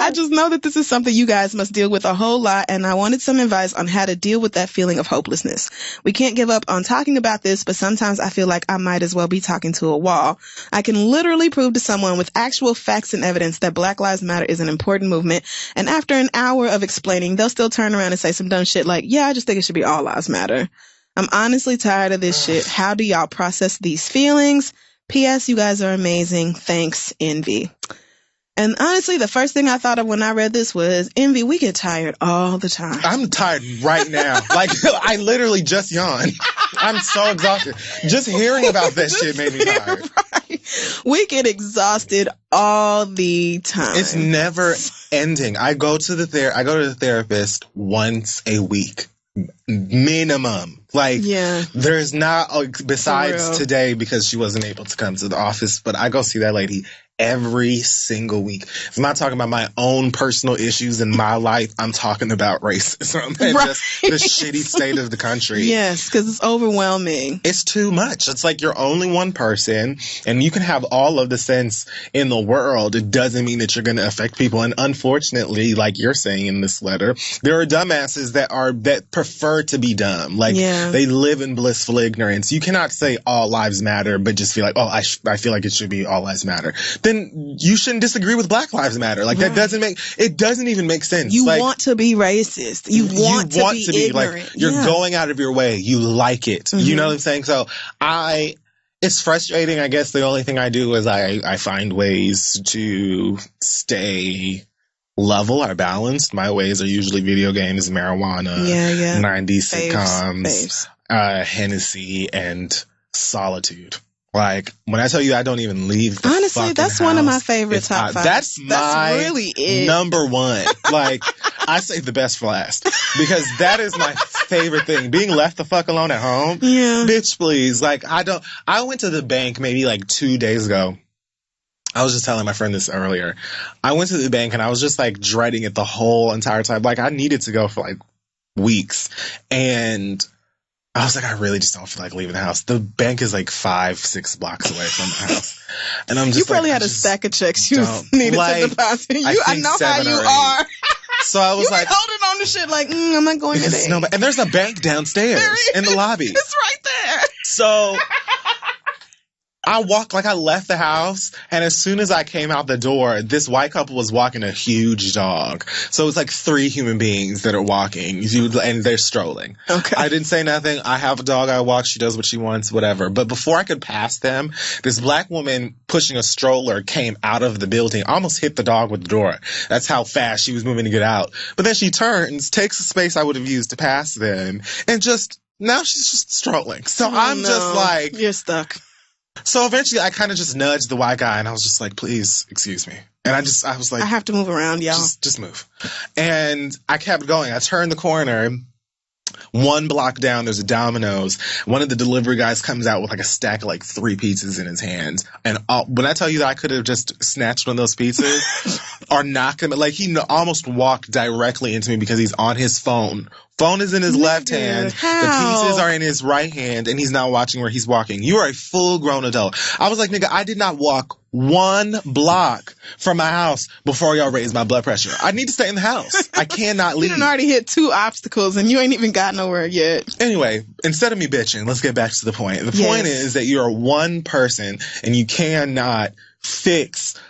I just know that this is something you guys must deal with a whole lot, and I wanted some advice on how to deal with that feeling of hopelessness. We can't give up on talking about this, but sometimes I feel like I might as well be talking to a wall. I can literally prove to someone with actual facts and evidence that Black Lives Matter is an important movement, and after an hour of explaining, they'll still turn around and say some dumb shit like, yeah, I just think it should be all lives matter. I'm honestly tired of this shit. How do y'all process these feelings? P.S. You guys are amazing. Thanks, Envy. And honestly, the first thing I thought of when I read this was, Envy, we get tired all the time. I'm tired right now. Like, I literally just yawned. I'm so exhausted. Just hearing about that shit made me tired. Right. We get exhausted all the time. It's never ending. I go to the therapist once a week. Minimum. Like, yeah. There's not, besides today because she wasn't able to come to the office, but I go see that lady every single week. If I'm not talking about my own personal issues in my life, I'm talking about racism and just the shitty state of the country. Yes, because it's overwhelming. It's too much. It's like you're only one person and you can have all of the sense in the world. It doesn't mean that you're going to affect people. And unfortunately, like you're saying in this letter, there are dumbasses that prefer to be dumb. Like they live in blissful ignorance. You cannot say all lives matter, but just feel like, oh, I feel like it should be all lives matter. Then you shouldn't disagree with Black Lives Matter. Like that doesn't even make sense. You like, want to be racist. You want to be ignorant. Like, you're going out of your way. You like it. Mm-hmm. You know what I'm saying? So it's frustrating. I guess the only thing I do is I find ways to stay level or balanced. My ways are usually video games, marijuana, 90s sitcoms, Hennessy, and solitude. Like, when I tell you I don't even leave the honestly, that's house, one of my favorite top five. That's really it. Number one. Like, I say the best for last. Because that is my favorite thing. Being left the fuck alone at home. Yeah. Bitch, please. Like, I went to the bank maybe like 2 days ago. I was just telling my friend this earlier. I went to the bank and I was just like dreading it the whole entire time. Like, I needed to go for like weeks. And I was like, I really just don't feel like leaving the house. The bank is like 5-6 blocks away from the house. And I'm just you probably had a stack of checks you needed to deposit. I know how you are. So I was like, holding on to shit like, I'm not going today. And there's a bank downstairs in the lobby. It's right there. So I left the house, and as soon as I came out the door, this white couple was walking a huge dog. So it's like 3 human beings that are walking, and they're strolling. Okay. I didn't say nothing. I have a dog I walk. She does what she wants, whatever. But before I could pass them, this black woman pushing a stroller came out of the building, almost hit the dog with the door. That's how fast she was moving to get out. But then she turns, takes the space I would have used to pass them, and now she's just strolling. So just like, you're stuck. So eventually I kind of just nudged the white guy and I was just like, please, excuse me. And I was like, I have to move around, y'all. Just move. And I kept going. I turned the corner One block down, there's a Domino's. One of the delivery guys comes out with like a stack of like 3 pizzas in his hands. And when I tell you that I could have just snatched one of those pizzas or knocked him, like he almost walked directly into me because he's on his phone. Phone is in his left hand. How? The pizzas are in his right hand, and he's not watching where he's walking. You are a full-grown adult. I was like, nigga, I did not walk 1 block from my house before y'all raised my blood pressure. I need to stay in the house. I cannot leave. You done already hit 2 obstacles, and you ain't even got nowhere yet. Anyway, instead of me bitching, let's get back to the point. The point is that you're one person, and you cannot fix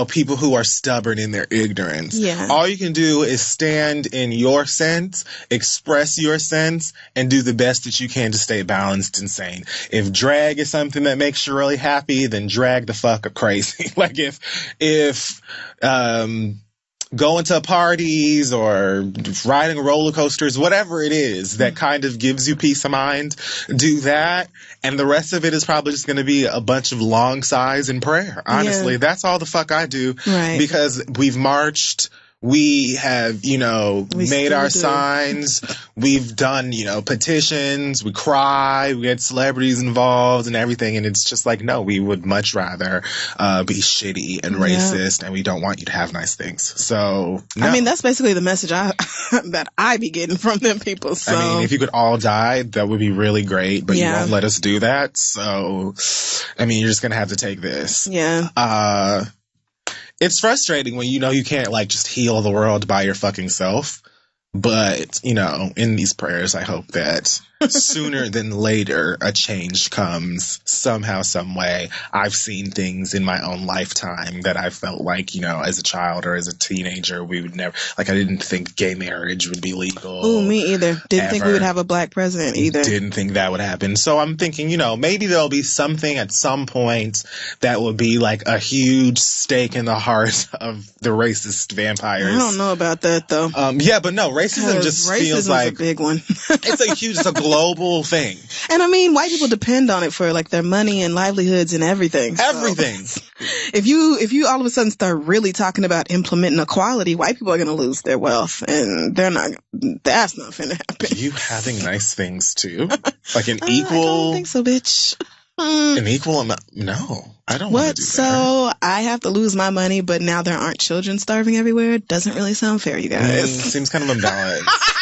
people who are stubborn in their ignorance. Yeah. All you can do is stand in your sense, express your sense, and do the best that you can to stay balanced and sane. If drag is something that makes you really happy, then drag the fuck crazy. Like if going to parties or riding roller coasters, whatever it is that kind of gives you peace of mind, do that. And the rest of it is probably just going to be a bunch of long sighs and prayer. Honestly, that's all the fuck I do. Right. Because we've marched. We have, made our signs. We've done, petitions. We cry. We get celebrities involved and everything. And it's just like, no, we would much rather be shitty and racist, and we don't want you to have nice things. So, no. I mean, that's basically the message that I be getting from them people. So. I mean, if you could all die, that would be really great, but you won't let us do that. So, I mean, you're just going to have to take this. Yeah. It's frustrating when you can't just heal the world by your fucking self. But, in these prayers, I hope that sooner than later a change comes somehow, some way. I've seen things in my own lifetime that I felt like, as a child or as a teenager, we would never, I didn't think gay marriage would be legal. Oh, me either. Didn't think we would have a black president either. Didn't think that would happen. So I'm thinking, maybe there'll be something at some point that would be like a huge stake in the heart of the racist vampires. I don't know about that though. Yeah, but no, racism just feels like a big one. it's a global thing. And I mean, white people depend on it for their money and livelihoods and everything. Everything. So, if you all of a sudden start really talking about implementing equality, white people are going to lose their wealth, and that's not going to happen. You having nice things too? Like an equal. I don't think so, bitch. An equal amount? No, I don't want to do that. So I have to lose my money, but now there aren't children starving everywhere? Doesn't really sound fair, you guys. Seems kind of imbalanced.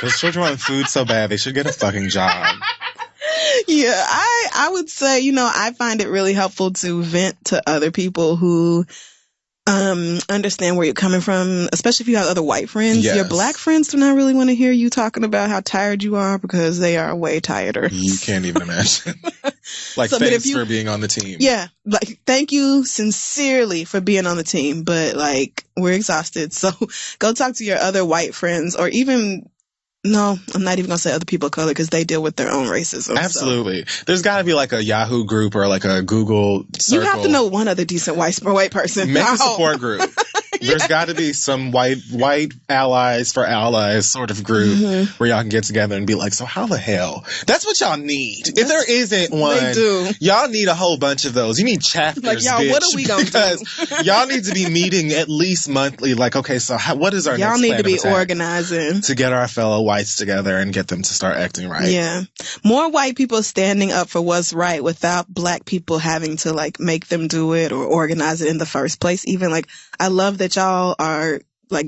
Those children want food so bad, they should get a fucking job. Yeah, I would say, I find it really helpful to vent to other people who understand where you're coming from, especially if you have other white friends. Yes. Your black friends do not really want to hear you talking about how tired you are because they are way tireder. You can't even imagine. Thanks for being on the team. Yeah, thank you sincerely for being on the team, but we're exhausted. So go talk to your other white friends, or even. No, I'm not even going to say other people of color because they deal with their own racism. Absolutely. So. There's got to be a Yahoo group or a Google circle. You have to know one other decent white person. Make a support group. There's got to be some white allies for allies sort of group where y'all can get together and be like, so how the hell? That's what y'all need. If there isn't one, they do. Y'all need a whole bunch of those. You need chapters, y'all, bitch, what are we going to do? Because y'all need to be meeting at least monthly. Okay, so what is our y'all next need plan to be of attack organizing to get our fellow whites together and get them to start acting right. Yeah. More white people standing up for what's right without black people having to make them do it or organize it in the first place. Even I love that y'all are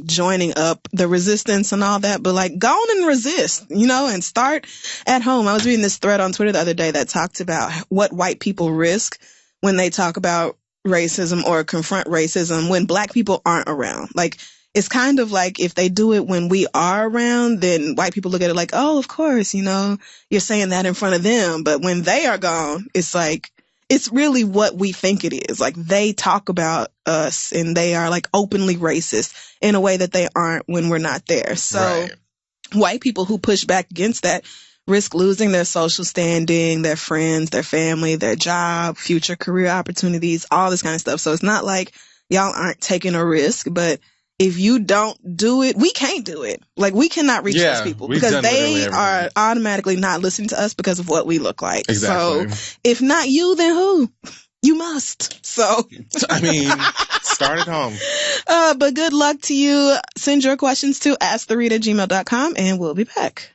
joining up the resistance and all that, but go on and resist, and start at home. I was reading this thread on Twitter the other day that talked about what white people risk when they talk about racism or confront racism when black people aren't around. It's kind of if they do it when we are around, then white people look at it oh, of course, you're saying that in front of them. But when they are gone, it's it's really what we think it is. They talk about us and they are openly racist in a way that they aren't when we're not there. So white people who push back against that risk losing their social standing, their friends, their family, their job, future career opportunities, all this kind of stuff. So it's not y'all aren't taking a risk, but if you don't do it, we can't do it. We cannot reach those people because they are automatically not listening to us because of what we look like. Exactly. So if not you, then who? You must. So, I mean, start at home. But good luck to you. Send your questions to asktheread@gmail.com and we'll be back.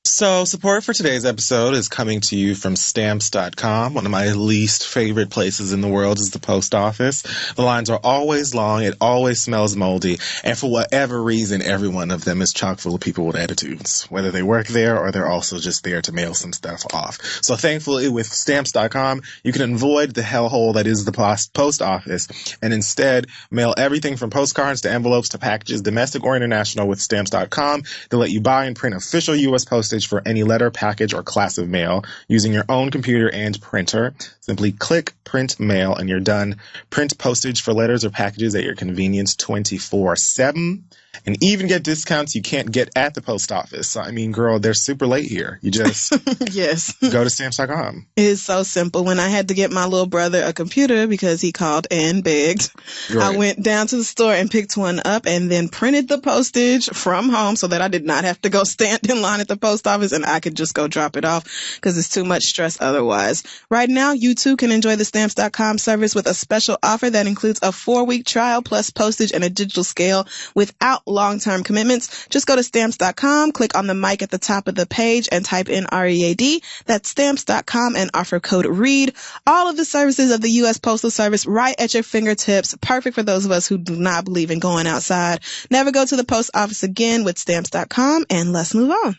So, support for today's episode is coming to you from Stamps.com. One of my least favorite places in the world is the post office. The lines are always long, it always smells moldy, and for whatever reason, every one of them is chock full of people with attitudes, whether they work there or they're also just there to mail some stuff off. So, thankfully, with Stamps.com, you can avoid the hellhole that is the post office and instead mail everything from postcards to envelopes to packages, domestic or international, with Stamps.com. They let you buy and print official U.S. postage for any letter, package, or class of mail using your own computer and printer. Simply click print mail and you're done. Print postage for letters or packages at your convenience 24/7. And even get discounts you can't get at the post office. So, I mean, girl, they're super late here. You just yes. Go to Stamps.com. It is so simple. When I had to get my little brother a computer because he called and begged, Right. I went down to the store and picked one up and then printed the postage from home so that I did not have to go stand in line at the post office and I could just go drop it off because it's too much stress otherwise. Right now, you too can enjoy the Stamps.com service with a special offer that includes a 4-week trial plus postage and a digital scale without long-term commitments. Just go to Stamps.com, click on the mic at the top of the page and type in READ. That's Stamps.com and offer code READ. All of the services of the U.S. Postal Service right at your fingertips. Perfect for those of us who do not believe in going outside. Never go to the post office again with Stamps.com, and let's move on.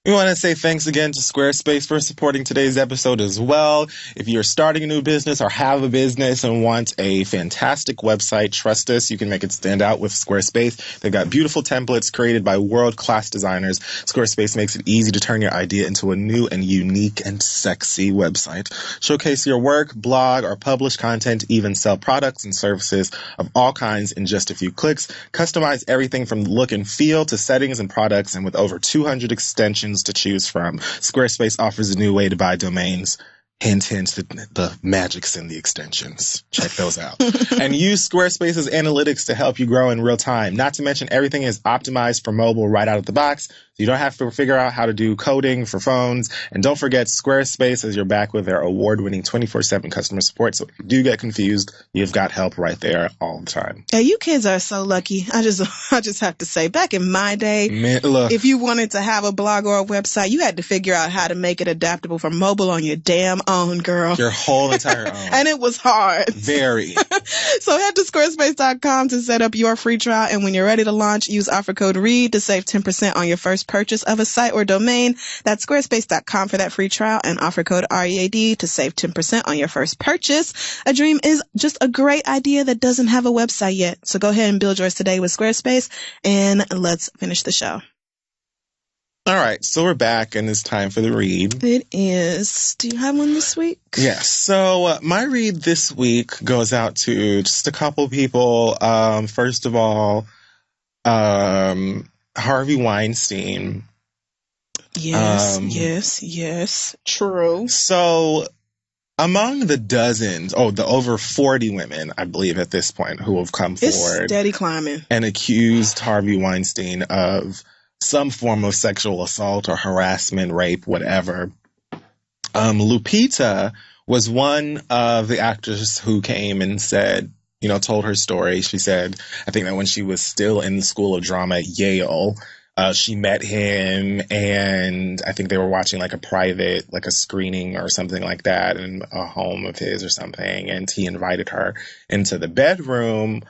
We want to say thanks again to Squarespace for supporting today's episode as well. If you're starting a new business or have a business and want a fantastic website, trust us, you can make it stand out with Squarespace. They've got beautiful templates created by world-class designers. Squarespace makes it easy to turn your idea into a new and unique and sexy website. Showcase your work, blog, or publish content, even sell products and services of all kinds in just a few clicks. Customize everything from look and feel to settings and products, and with over 200 extensions to choose from, Squarespace offers a new way to buy domains. Hint, hint, the magic's in the extensions. Check those out. And use Squarespace's analytics to help you grow in real time. Not to mention, everything is optimized for mobile right out of the box. So you don't have to figure out how to do coding for phones. And don't forget, Squarespace is your back with their award-winning 24/7 customer support. So if you do get confused, you've got help right there all the time. Hey, you kids are so lucky. I just have to say, back in my day, Man, look, if you wanted to have a blog or a website, you had to figure out how to make it adaptable for mobile on your damn own, girl. your whole entire own. And it was hard. Very. So head to squarespace.com to set up your free trial. And when you're ready to launch, use offer code READ to save 10% on your first purchase of a site or domain. That's squarespace.com for that free trial and offer code READ to save 10% on your first purchase. A dream is just a great idea that doesn't have a website yet. So go ahead and build yours today with Squarespace, and let's finish the show. All right, so we're back, and it's time for the read. It is. Do you have one this week? Yes. So my read this week goes out to just a couple people. First of all, Harvey Weinstein. Yes. True. So among the the over 40 women, I believe at this point, who have come forward. It's steady climbing. And accused Harvey Weinstein of some form of sexual assault or harassment, rape, whatever. Lupita was one of the actors who came and said, told her story. She said, I think that when she was still in the School of Drama at Yale, she met him, and I think they were watching like a screening or something like that in a home of his or something. And he invited her into the bedroom,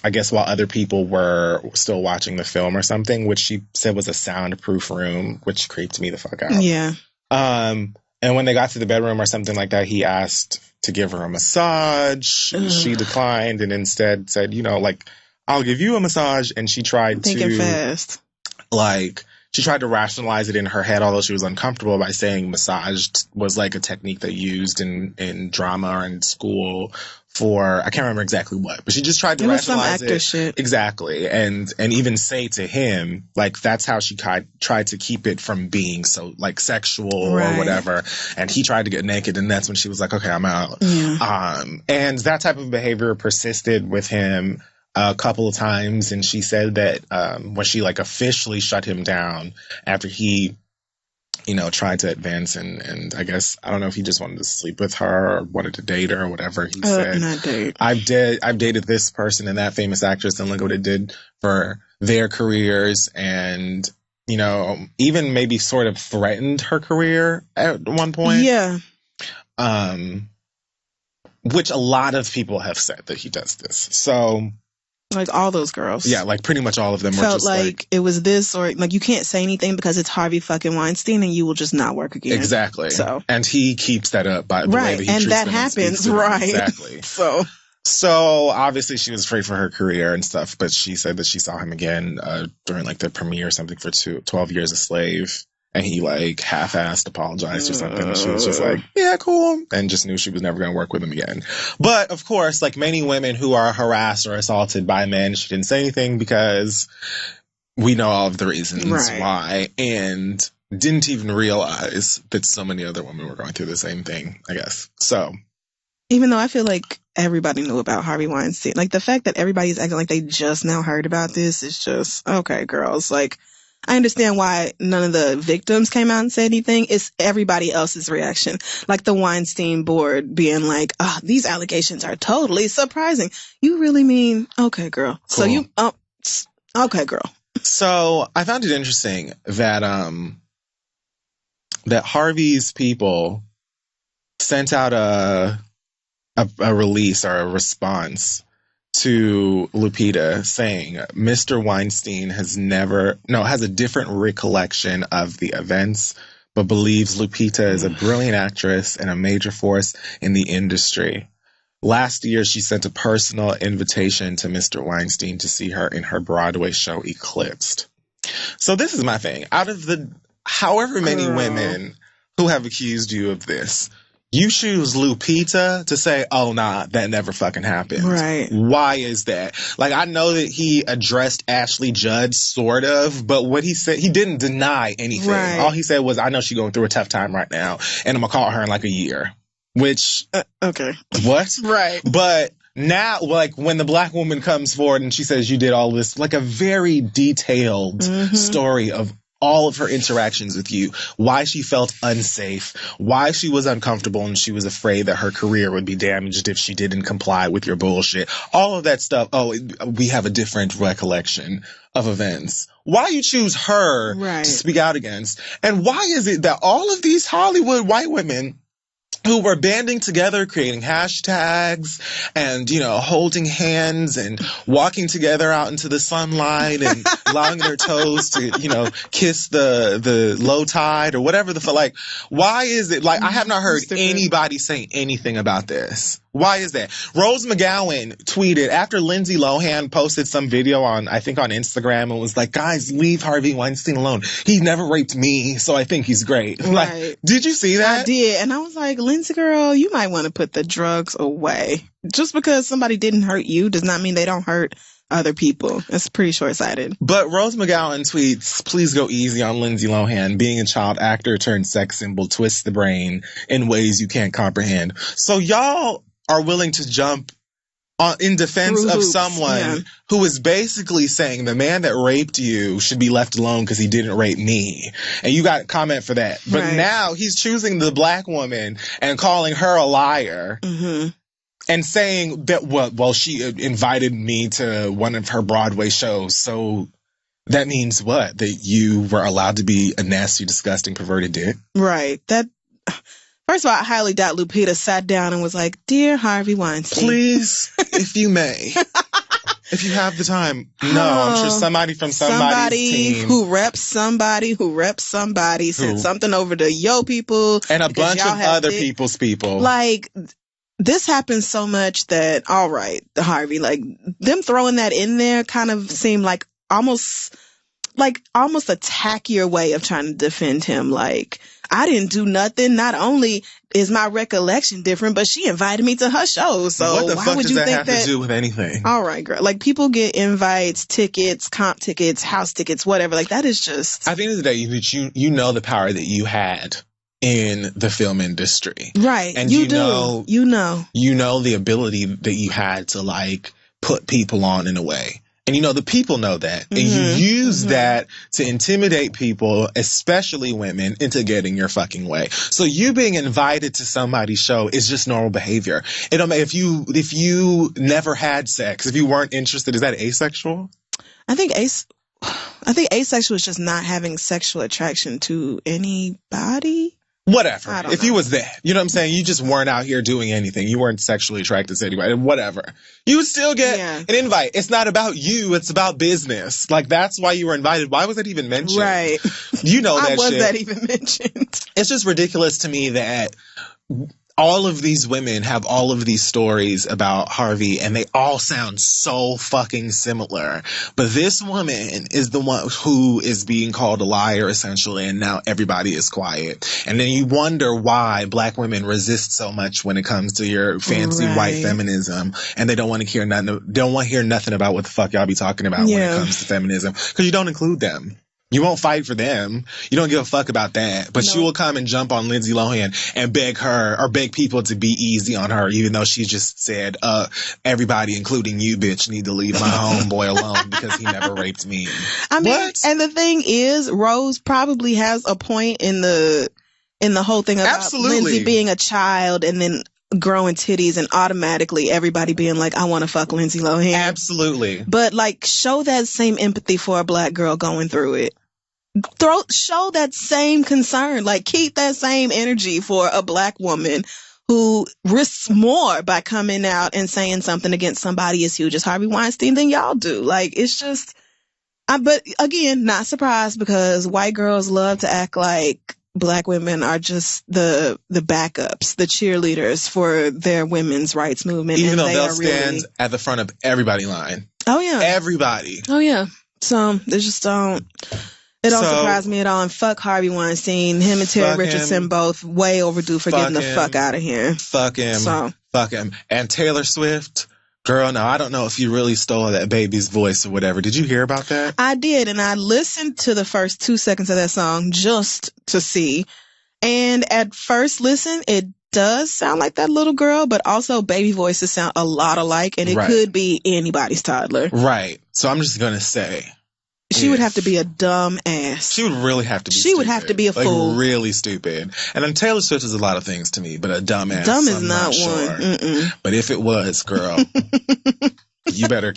I guess while other people were still watching the film or something, which she said was a soundproof room, which creeped me the fuck out. Yeah. And when they got to the bedroom or something like that, he asked to give her a massage. Ugh. She declined and instead said, I'll give you a massage. And she tried Thinking fast. She tried to rationalize it in her head, although she was uncomfortable, by saying massage was like a technique they used in drama or in school for, I can't remember exactly what, but she just tried to rationalize some actor shit. Exactly. And even say to him, that's how she tried to keep it from being so sexual right. or whatever. And he tried to get naked, and that's when she was like, okay, I'm out. Yeah. And that type of behavior persisted with him a couple of times, and she said that when she officially shut him down after he tried to advance and I guess, I don't know if he just wanted to sleep with her or wanted to date her or whatever. He said, not date. I've dated this person and that famous actress, and look what it did for their careers. And even maybe sort of threatened her career at one point. Yeah. Which a lot of people have said that he does this. So, like all those girls. Yeah, like pretty much all of them felt were just like it was this, or like you can't say anything because it's Harvey fucking Weinstein and you will just not work again. Exactly. So, and he keeps that up by the way that he treats that them happens, and right? Exactly. So obviously she was afraid for her career and stuff, but she said that she saw him again during like the premiere or something for 12 Years a Slave. And he like half-assed apologized or something. And she was just like, yeah, cool. And just knew she was never going to work with him again. But of course, like many women who are harassed or assaulted by men, she didn't say anything because we know all of the reasons why. And didn't even realize that so many other women were going through the same thing, I guess. So. Even though I feel like everybody knew about Harvey Weinstein. Like the fact that everybody's acting like they just now heard about this is just, okay, girls. Like, I understand why none of the victims came out and said anything. It's everybody else's reaction. Like the Weinstein board being like, oh, these allegations are totally surprising. You really mean, okay, girl. Cool. So okay, girl. So I found it interesting that, that Harvey's people sent out a release or a response to Lupita saying Mr. Weinstein has a different recollection of the events, but believes Lupita is a brilliant actress and a major force in the industry. Last year, she sent a personal invitation to Mr. Weinstein to see her in her Broadway show Eclipsed. So this is my thing. Out of the however many women who have accused you of this, you choose Lupita to say, oh, nah, that never fucking happened. Right. Why is that? Like, I know that he addressed Ashley Judd, sort of, but what he said, he didn't deny anything. Right. All he said was, I know she's going through a tough time right now, and I'm going to call her in like a year. Which, okay. What? Right. But now, like, when the black woman comes forward and she says, you did all this, like a very detailed story of all of her interactions with you, why she felt unsafe, why she was uncomfortable and she was afraid that her career would be damaged if she didn't comply with your bullshit. All of that stuff. Oh, we have a different recollection of events. Why you choose her to speak out against? And why is it that all of these Hollywood white women who were banding together, creating hashtags and, holding hands and walking together out into the sunlight and allowing their toes to, kiss the low tide or whatever like, why is it like, I have not heard anybody say anything about this. Why is that? Rose McGowan tweeted after Lindsay Lohan posted some video on Instagram and was like, guys, leave Harvey Weinstein alone. He never raped me, so I think he's great. Right. Like, did you see that? I did. And I was like, Lindsay girl, you might want to put the drugs away. Just because somebody didn't hurt you does not mean they don't hurt other people. It's pretty short-sighted. But Rose McGowan tweets, please go easy on Lindsay Lohan. Being a child actor turned sex symbol twists the brain in ways you can't comprehend. So y'all are willing to jump in defense of someone who is basically saying the man that raped you should be left alone because he didn't rape me. And you got a comment for that. But now he's choosing the black woman and calling her a liar. And saying that, well, she invited me to one of her Broadway shows. So that means what? That you were allowed to be a nasty, disgusting, perverted dick? Right. First of all, I highly doubt Lupita sat down and was like, dear Harvey Weinstein. Please, if you may. If you have the time. No, I'm sure somebody from somebody's team. Who reps somebody said something over to yo people. And a bunch of other people's people. Like, this happens so much that, all right, Harvey, like, them throwing that in there kind of seemed like almost a tackier way of trying to defend him. Like, I didn't do nothing. Not only is my recollection different, but she invited me to her show. So what the why fuck would does you that think have to do with anything? All right, girl. Like, people get invites, tickets, comp tickets, house tickets, whatever. Like, that is just... At the end of the day, you know the power that you had in the film industry. Right. And you know the ability that you had to, like, put people on in a way. And the people know that. And you use that to intimidate people, especially women, into getting your fucking way. So you being invited to somebody's show is just normal behavior. If you never had sex, if you weren't interested, is that asexual? I think I think asexual is just not having sexual attraction to anybody. Whatever. I don't If know. you was that, you know what I'm saying? You just weren't out here doing anything. You weren't sexually attracted to anybody. Whatever. You would still get an invite. It's not about you. It's about business. Like, that's why you were invited. Why was that even mentioned? Right. You know that Why was shit. that even mentioned? It's just ridiculous to me that all of these women have all of these stories about Harvey, and they all sound so fucking similar. But this woman is the one who is being called a liar, essentially, and now everybody is quiet. And then you wonder why Black women resist so much when it comes to your fancy white feminism, and they don't want to hear nothing about what the fuck y'all be talking about when it comes to feminism, because you don't include them. You won't fight for them. You don't give a fuck about that. But she will come and jump on Lindsay Lohan and beg her or beg people to be easy on her, even though she just said, everybody, including you, bitch, need to leave my homeboy alone because he never raped me. I mean, what? And the thing is, Rose probably has a point in the whole thing about Lindsay being a child and then growing titties and automatically everybody being like, I want to fuck Lindsay Lohan. Absolutely. But like, show that same empathy for a Black girl going through it. Show that same concern. Like, keep that same energy for a Black woman who risks more by coming out and saying something against somebody as huge as Harvey Weinstein than y'all do. Like, it's just, but again, not surprised, because white girls love to act like Black women are just the backups, the cheerleaders for their women's rights movement. Even though they'll stand at the front of everybody's line. Oh, yeah. Everybody. Oh, yeah. So, they just don't... It don't surprise me at all. And fuck Harvey Weinstein. Him and Terry Richardson both way overdue for getting the fuck out of here. Fuck him. Fuck him. And Taylor Swift, girl, now I don't know if you really stole that baby's voice or whatever. Did you hear about that? I did, and I listened to the first 2 seconds of that song just to see. And at first listen, it does sound like that little girl, but also baby voices sound a lot alike, and it could be anybody's toddler. Right. So I'm just going to say... She would have to be a dumb ass. She would really have to be She would have to be a fool. Like, really stupid. And then Taylor Swift is a lot of things to me, but a dumb ass, dumb is I'm not one. Sure. But if it was, girl... You better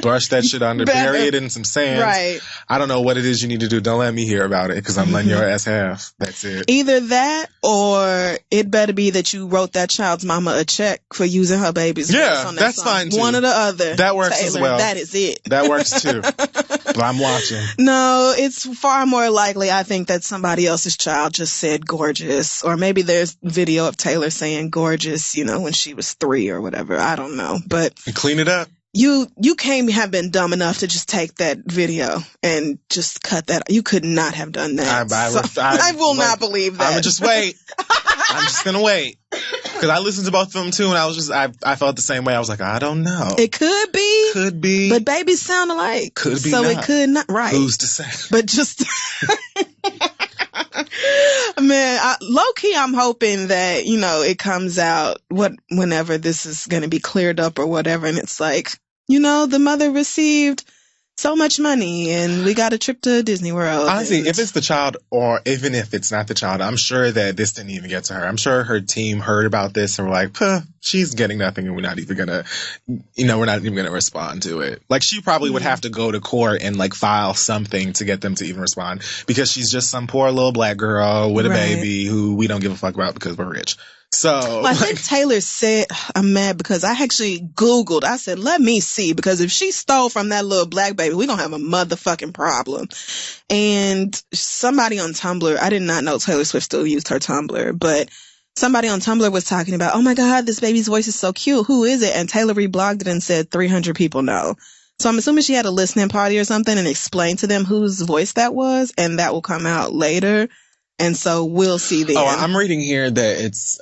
brush that shit under, bury it in some sand. Right. I don't know what it is you need to do. Don't let me hear about it, because I'm letting your ass have. That's it. Either that, or it better be that you wrote that child's mama a check for using her baby's voice on that that's song. Fine too. One or the other. That works Taylor, as well. That is it. That works too. But I'm watching. No, it's far more likely, I think, that somebody else's child just said gorgeous. Or maybe there's video of Taylor saying gorgeous, when she was 3 or whatever. I don't know. But and clean it up. You can't have been dumb enough to just take that video and just cut that. You could not have done that. I will not believe that. I'm going to just wait. I'm just going to wait. Because I listened to both of them too, and I felt the same way. I was like, I don't know. It could be. Could be. But babies sound alike. Could be. So not. It could not. Right. Who's to say? But just... Man, low key, I'm hoping that, it comes out whenever this is going to be cleared up or whatever. And it's like, the mother received so much money and we got a trip to Disney World. Honestly, if it's the child, or even if it's not the child, I'm sure that this didn't even get to her. I'm sure her team heard about this and were like, she's getting nothing, and we're not even going to respond to it. Like, she probably would have to go to court and like file something to get them to even respond, because she's just some poor little Black girl with a baby who we don't give a fuck about because we're rich. So I think Taylor said, I'm mad because I actually Googled. I said, let me see, because if she stole from that little Black baby, we gonna have a motherfucking problem. And somebody on Tumblr, I did not know Taylor Swift still used her Tumblr, but somebody on Tumblr was talking about, oh my God, this baby's voice is so cute. Who is it? And Taylor reblogged it and said 300 people know. So I'm assuming she had a listening party or something and explained to them whose voice that was, and that will come out later. And so we'll see then. Oh, I'm reading here that it's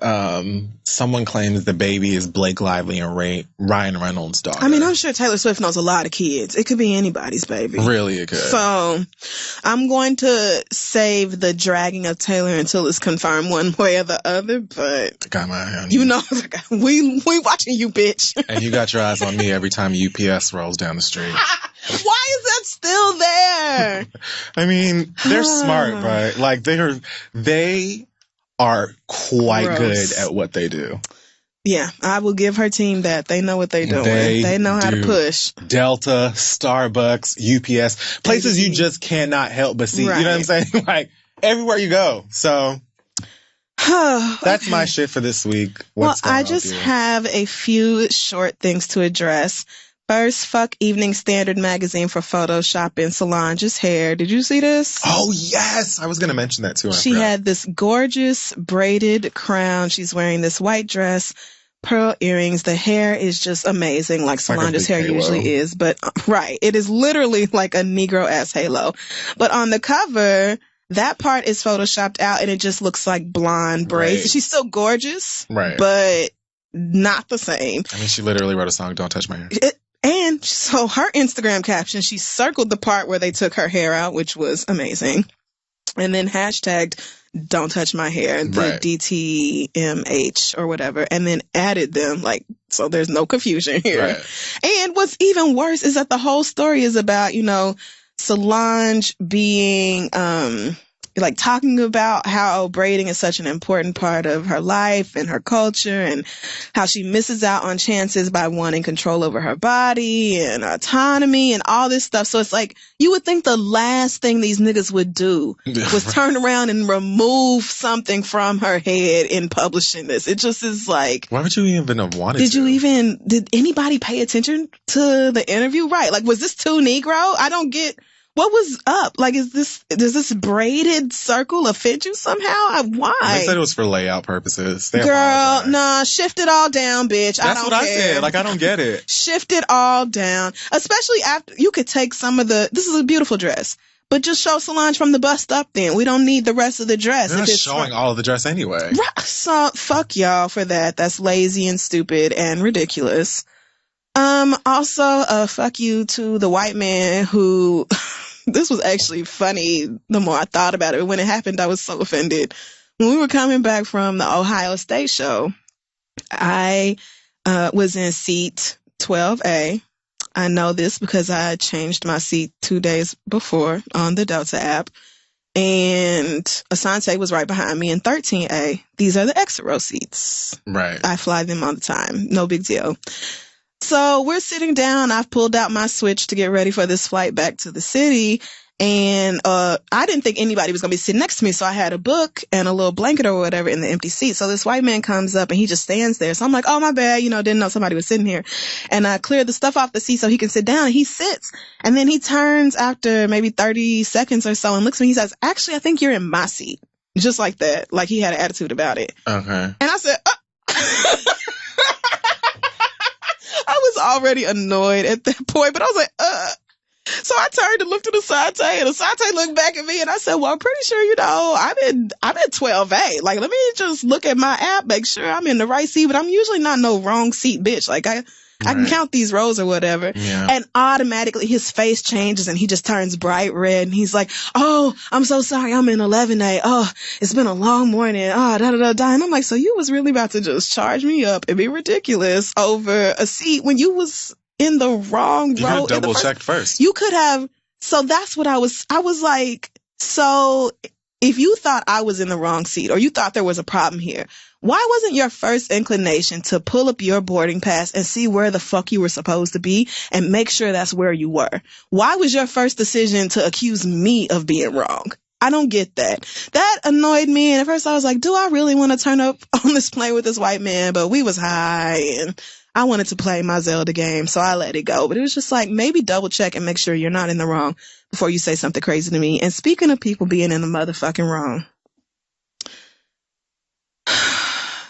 someone claims the baby is Blake Lively and Ryan Reynolds' daughter. I mean, I'm sure Taylor Swift knows a lot of kids. It could be anybody's baby. Really, it could. So I'm going to save the dragging of Taylor until it's confirmed one way or the other. But got my eye on you. We watching you, bitch. And you got your eyes on me every time UPS rolls down the street. Why is that still there? I mean, they're smart, right? Like, they are quite good at what they do. Yeah, I will give her team that. They know what they're doing. They know how to push. Delta, Starbucks, UPS, places you just cannot help but see. Right. You know what I'm saying? Like, everywhere you go. So, that's my shit for this week. I just have a few short things to address. First, fuck Evening Standard magazine for photoshopping Solange's hair. Did you see this? Oh, yes. I was going to mention that too. She had this gorgeous braided crown. She's wearing this white dress, pearl earrings. The hair is just amazing, like Solange's hair usually is. But, right, it is literally like a Negro-ass halo. But on the cover, that part is photoshopped out and it just looks like blonde braids. Right. She's still gorgeous, right? But not the same. I mean, she literally wrote a song, Don't Touch My Hair. And so her Instagram caption, she circled the part where they took her hair out, which was amazing. And then hashtagged Don't Touch My Hair, the DTMH or whatever, and then added them, like, so there's no confusion here. Right. And what's even worse is that the whole story is about, you know, Solange being, like talking about how braiding is such an important part of her life and her culture and how she misses out on chances by wanting control over her body and autonomy and all this stuff. So it's like, you would think the last thing these niggas would do was turn around and remove something from her head in publishing this. It just is like, why would you even have wanted to? Did anybody pay attention to the interview? Right. Like, was this too Negro? I don't get. What was up? Like, does this braided circle offend you somehow? Why? They said it was for layout purposes. Girl, nah, shift it all down, bitch. That's what I said. Like, I don't get it. Shift it all down. Especially after, you could take some of this is a beautiful dress, but just show Solange from the bust up then. We don't need the rest of the dress. They're not showing all of the dress anyway. Right. So, fuck y'all for that. That's lazy and stupid and ridiculous. Also, fuck you to the white man who, this was actually funny the more I thought about it. When it happened, I was so offended. When we were coming back from the Ohio State show, I was in seat 12A. I know this because I changed my seat 2 days before on the Delta app. And Asante was right behind me in 13A. These are the extra row seats. Right. I fly them all the time. No big deal. So we're sitting down. I've pulled out my Switch to get ready for this flight back to the city. And I didn't think anybody was going to be sitting next to me. So I had a book and a little blanket or whatever in the empty seat. So this white man comes up and he just stands there. So I'm like, oh, my bad. You know, didn't know somebody was sitting here. And I cleared the stuff off the seat so he can sit down. And he sits. And then he turns after maybe 30 seconds or so and looks at me. He says, actually, I think you're in my seat. Just like that. Like he had an attitude about it. Okay. And I said, I was already annoyed at that point, but I was like, So I turned and looked at Asante, and Asante looked back at me, and I said, well, I'm pretty sure, you know, I'm in 12A. Like, let me just look at my app, make sure I'm in the right seat, but I'm usually not no wrong seat bitch. Like, I can count these rows or whatever. Yeah. And automatically his face changes and he just turns bright red and he's like, oh, I'm so sorry. I'm in 11A. Oh, it's been a long morning. Oh, da-da-da-da. And I'm like, so you was really about to just charge me up and be ridiculous over a seat when you was in the wrong row. You could have double checked first. You could have. So that's what I was like, so if you thought I was in the wrong seat or you thought there was a problem here, why wasn't your first inclination to pull up your boarding pass and see where the fuck you were supposed to be and make sure that's where you were? Why was your first decision to accuse me of being wrong? I don't get that. That annoyed me. And at first I was like, do I really want to turn up on this plane with this white man? But we was high and I wanted to play my Zelda game, so I let it go. But it was just like, maybe double check and make sure you're not in the wrong before you say something crazy to me. And speaking of people being in the motherfucking wrong.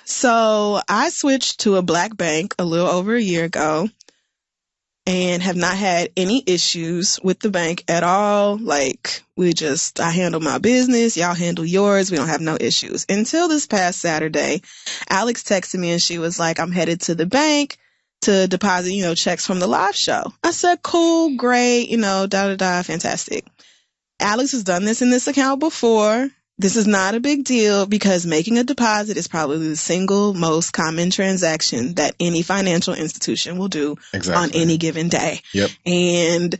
So I switched to a black bank a little over a year ago and have not had any issues with the bank at all. Like, I handle my business. Y'all handle yours. We don't have no issues. Until this past Saturday, Alex texted me and she was like, I'm headed to the bank to deposit, checks from the live show. I said, cool, great, fantastic. Alex has done this in this account before. This is not a big deal because making a deposit is probably the single most common transaction that any financial institution will do on any given day. Yep. And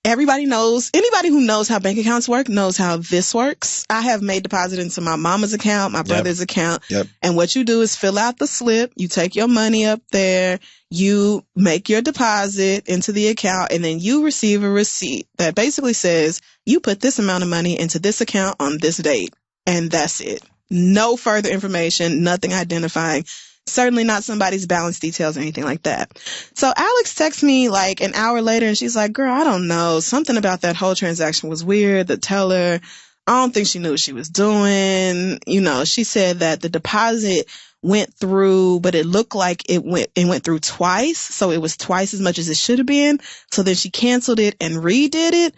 Everybody knows, anybody who knows how bank accounts work knows how this works. I have made deposit into my mama's account, my brother's account. Yep. And what you do is fill out the slip. You take your money up there. You make your deposit into the account, and then you receive a receipt that basically says you put this amount of money into this account on this date. And that's it. No further information, nothing identifying. Certainly not somebody's balance details or anything like that. So Alex texts me like an hour later and she's like, girl, I don't know. Something about that whole transaction was weird. The teller, I don't think she knew what she was doing. You know, she said that the deposit went through, but it looked like it went through twice. So it was twice as much as it should have been. So then she canceled it and redid it.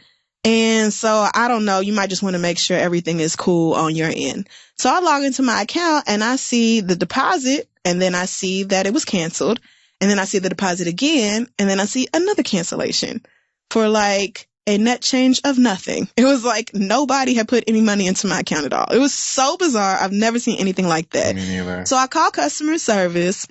And so I don't know, you might just want to make sure everything is cool on your end. So I log into my account and I see the deposit, and then I see that it was canceled, and then I see the deposit again, and then I see another cancellation for like a net change of nothing. It was like nobody had put any money into my account at all. It was so bizarre. I've never seen anything like that. Me neither. So I call customer service.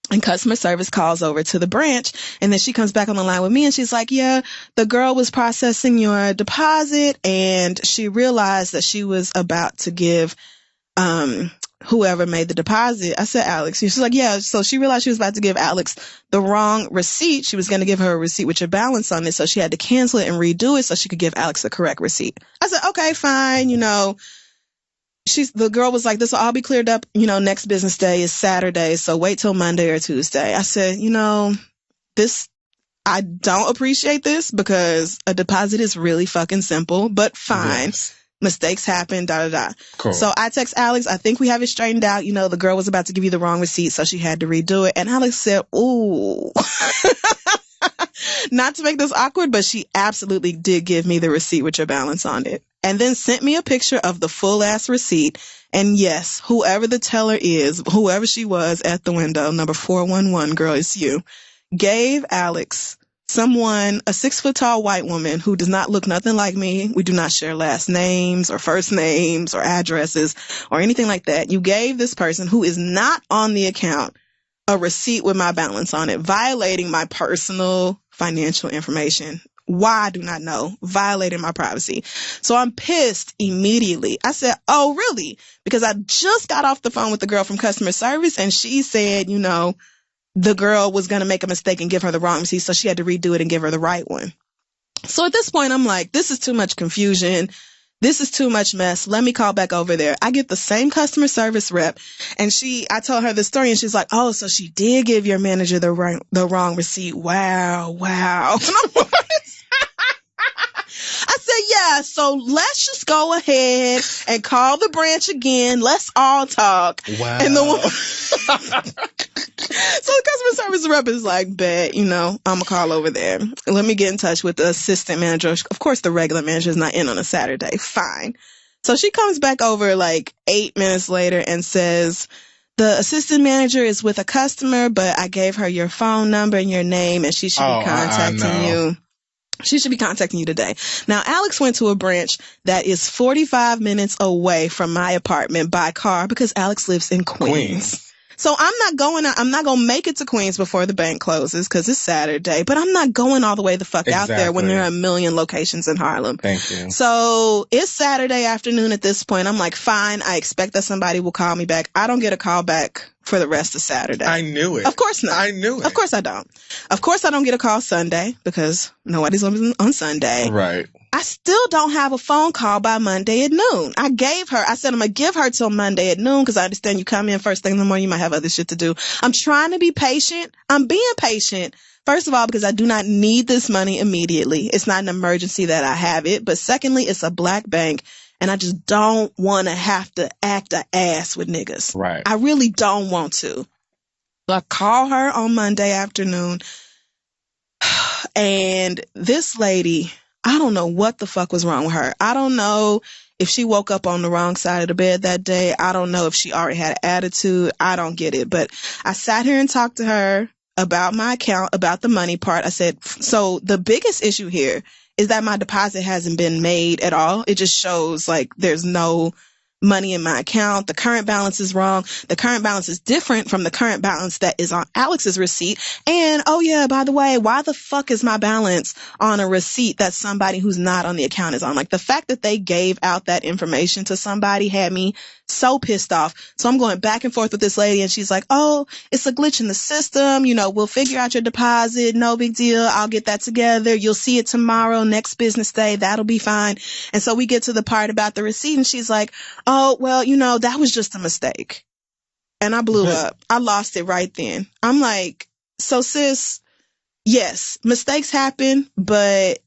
And customer service calls over to the branch, and then she comes back on the line with me and she's like, yeah, the girl was processing your deposit and she realized that she was about to give, whoever made the deposit. I said, Alex. She's like, yeah. So she realized she was about to give Alex the wrong receipt. She was going to give her a receipt with your balance on it. So she had to cancel it and redo it so she could give Alex the correct receipt. I said, okay, fine. You know, the girl was like, this will all be cleared up, you know, next business day is Saturday, so wait till Monday or Tuesday. I said, you know, I don't appreciate this because a deposit is really fucking simple, but fine. Yes. Mistakes happen, Cool. So I text Alex, I think we have it straightened out. You know, the girl was about to give you the wrong receipt, so she had to redo it. And Alex said, ooh. Not to make this awkward, but she absolutely did give me the receipt with your balance on it. And then sent me a picture of the full ass receipt. And yes, whoever the teller is, whoever she was at the window, number 411, girl, it's you, gave Alex someone, a 6-foot tall white woman who does not look nothing like me. We do not share last names or first names or addresses or anything like that. You gave this person who is not on the account a receipt with my balance on it, violating my personal financial information. Why, I do not know. Violating my privacy. So I'm pissed immediately. I said, oh, really? Because I just got off the phone with the girl from customer service and she said, you know, the girl was going to make a mistake and give her the wrong receipt. So she had to redo it and give her the right one. So at this point, I'm like, this is too much confusion. This is too much mess. Let me call back over there. I get the same customer service rep and I told her the story and she's like, oh, so she did give your manager the wrong receipt. Wow. And I'm like, I said, yeah, so let's just go ahead and call the branch again. Let's all talk. Wow. And so the customer service rep is like, bet, you know, I'm going to call over there. Let me get in touch with the assistant manager. Of course, the regular manager is not in on a Saturday. Fine. So she comes back over like 8 minutes later and says, the assistant manager is with a customer, but I gave her your phone number and your name and she should be contacting you. She should be contacting you today. Now, Alex went to a branch that is 45 minutes away from my apartment by car because Alex lives in Queens. So I'm not going to make it to Queens before the bank closes because it's Saturday, but I'm not going all the way the fuck out there when there are a million locations in Harlem. Thank you. So it's Saturday afternoon at this point. I'm like, fine. I expect that somebody will call me back. I don't get a call back for the rest of Saturday. I knew it. Of course not. I knew it. Of course I don't. Of course I don't get a call Sunday because nobody's on Sunday. Right. I still don't have a phone call by Monday at noon. I said I'm going to give her till Monday at noon because I understand you come in first thing in the morning. You might have other shit to do. I'm trying to be patient. I'm being patient. First of all, because I do not need this money immediately. It's not an emergency that I have it. But secondly, it's a black bank and I just don't want to have to act a ass with niggas. Right. I really don't want to. So I call her on Monday afternoon and this lady, I don't know what the fuck was wrong with her. I don't know if she woke up on the wrong side of the bed that day. I don't know if she already had an attitude. I don't get it. But I sat here and talked to her about my account, about the money part. I said, so the biggest issue here is that my deposit hasn't been made at all. It just shows like there's no money in my account. The current balance is wrong. The current balance is different from the current balance that is on Alex's receipt. And, oh yeah, by the way, why the fuck is my balance on a receipt that somebody who's not on the account is on? Like, the fact that they gave out that information to somebody had me so pissed off. So I'm going back and forth with this lady, and she's like, oh, it's a glitch in the system. You know, we'll figure out your deposit. No big deal. I'll get that together. You'll see it tomorrow, next business day. That'll be fine. And so we get to the part about the receipt, and she's like, oh, well, you know, that was just a mistake. And I blew up. I lost it right then. I'm like, so sis, yes, mistakes happen, but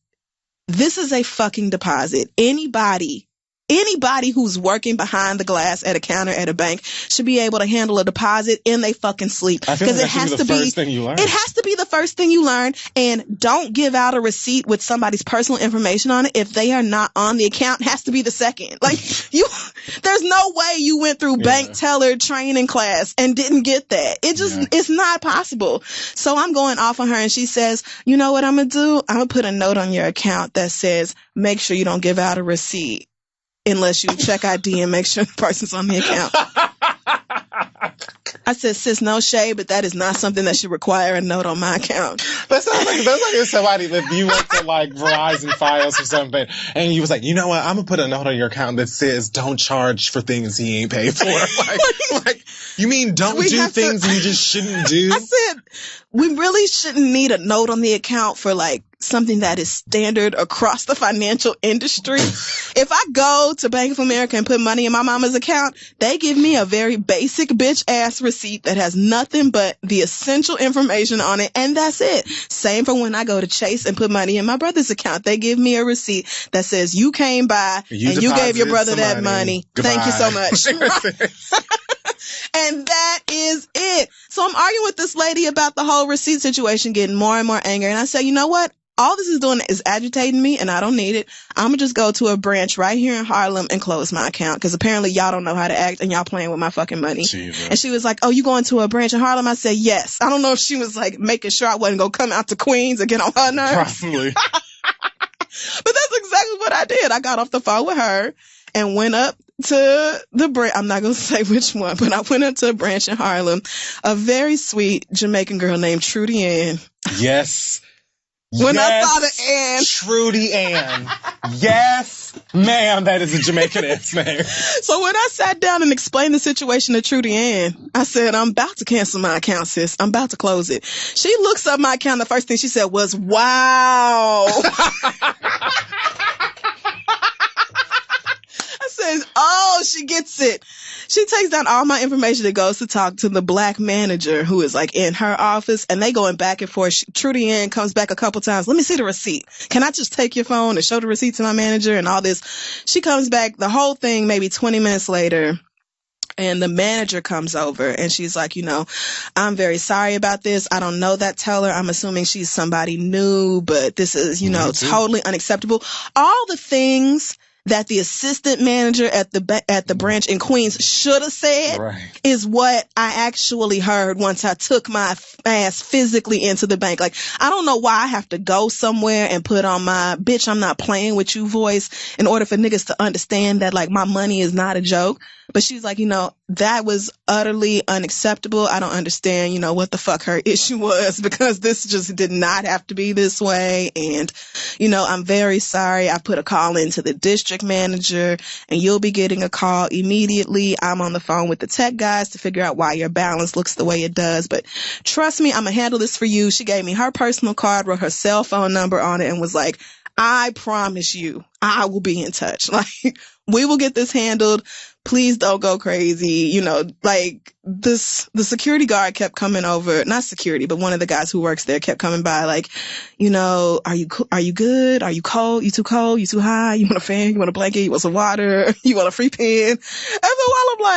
this is a fucking deposit. Anybody who's working behind the glass at a counter at a bank should be able to handle a deposit in they fucking sleep. Because it has to be the first thing you learn. It has to be the first thing you learn. And don't give out a receipt with somebody's personal information on it if they are not on the account. It has to be the second. Like, there's no way you went through bank teller training class and didn't get that. It's not possible. So I'm going off on her, and she says, you know what I'm going to do? I'm going to put a note on your account that says, make sure you don't give out a receipt unless you check ID and make sure the person's on the account. I said, sis, no shade, but that is not something that should require a note on my account. That's like if somebody, if you went to like Verizon Files or something, and you was like, you know what, I'm gonna put a note on your account that says don't charge for things he ain't paid for. Like you mean don't do things you just shouldn't do? I said, we really shouldn't need a note on the account for like something that is standard across the financial industry. If I go to Bank of America and put money in my mama's account, they give me a very basic bitch ass receipt that has nothing but the essential information on it, and that's it. Same for when I go to Chase and put money in my brother's account. They give me a receipt that says you came by and you gave your brother that money. Goodbye. Thank you so much. And that is it. So I'm arguing with this lady about the whole receipt situation, getting more and more angry. And I say, you know what? All this is doing is agitating me, and I don't need it. I'm going to just go to a branch right here in Harlem and close my account, because apparently y'all don't know how to act and y'all playing with my fucking money. Jesus. And she was like, oh, you going to a branch in Harlem? I said, yes. I don't know if she was like making sure I wasn't going to come out to Queens and get on her nerves. Probably. But that's exactly what I did. I got off the phone with her and went up to the branch. I'm not going to say which one, but I went up to a branch in Harlem. A very sweet Jamaican girl named Trudy Ann. Yes. When I saw the Ann. Trudy Ann. Yes, ma'am, that is a Jamaican ass name. So when I sat down and explained the situation to Trudy Ann, I said, I'm about to cancel my account, sis. I'm about to close it. She looks up my account. The first thing she said was, wow. I says, oh, she gets it. She takes down all my information and goes to talk to the black manager who is like in her office, and they going back and forth. Trudy Ann comes back a couple times. Let me see the receipt. Can I just take your phone and show the receipt to my manager and all this? She comes back the whole thing maybe 20 minutes later. And the manager comes over and she's like, you know, I'm very sorry about this. I don't know that teller. I'm assuming she's somebody new, but this is, you know, totally unacceptable. All the things that the assistant manager at the branch in Queens should have said is what I actually heard once I took my ass physically into the bank. Like, I don't know why I have to go somewhere and put on my bitch, I'm not playing with you voice in order for niggas to understand that like my money is not a joke. But she's like, you know, that was utterly unacceptable. I don't understand, you know, what the fuck her issue was, because this just did not have to be this way. And, you know, I'm very sorry. I put a call into the district manager and you'll be getting a call immediately. I'm on the phone with the tech guys to figure out why your balance looks the way it does. But trust me, I'm going to handle this for you. She gave me her personal card, wrote her cell phone number on it, and was like, I promise you, I will be in touch. Like, we will get this handled. Please don't go crazy. You know, like the security guard kept coming over, not security, but one of the guys who works there kept coming by like, you know, are you good? Are you cold? You too cold? You too high? You want a fan? You want a blanket? You want some water? You want a free pen? And so while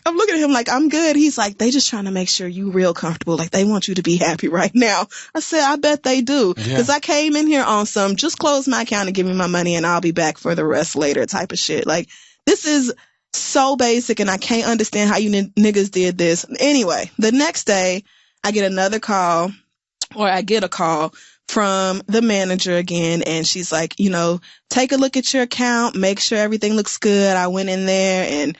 I'm looking at him like, I'm good. He's like, they just trying to make sure you real comfortable. Like, they want you to be happy right now. I said, I bet they do. Cause I came in here on some, just close my account and give me my money and I'll be back for the rest later type of shit. Like, this is so basic and I can't understand how you niggas did this. Anyway, the next day I get a call from the manager again, and she's like, take a look at your account, make sure everything looks good. I went in there and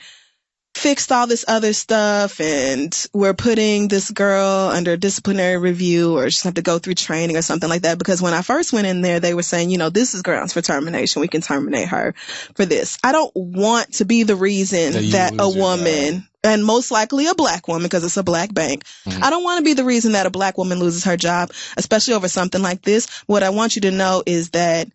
fixed all this other stuff, and we're putting this girl under disciplinary review, or she's have to go through training or something like that. Because when I first went in there, they were saying, this is grounds for termination. We can terminate her for this. I don't want to be the reason that a woman, and most likely a black woman, because it's a black bank. Mm-hmm. I don't want to be the reason that a black woman loses her job, especially over something like this. What I want you to know is that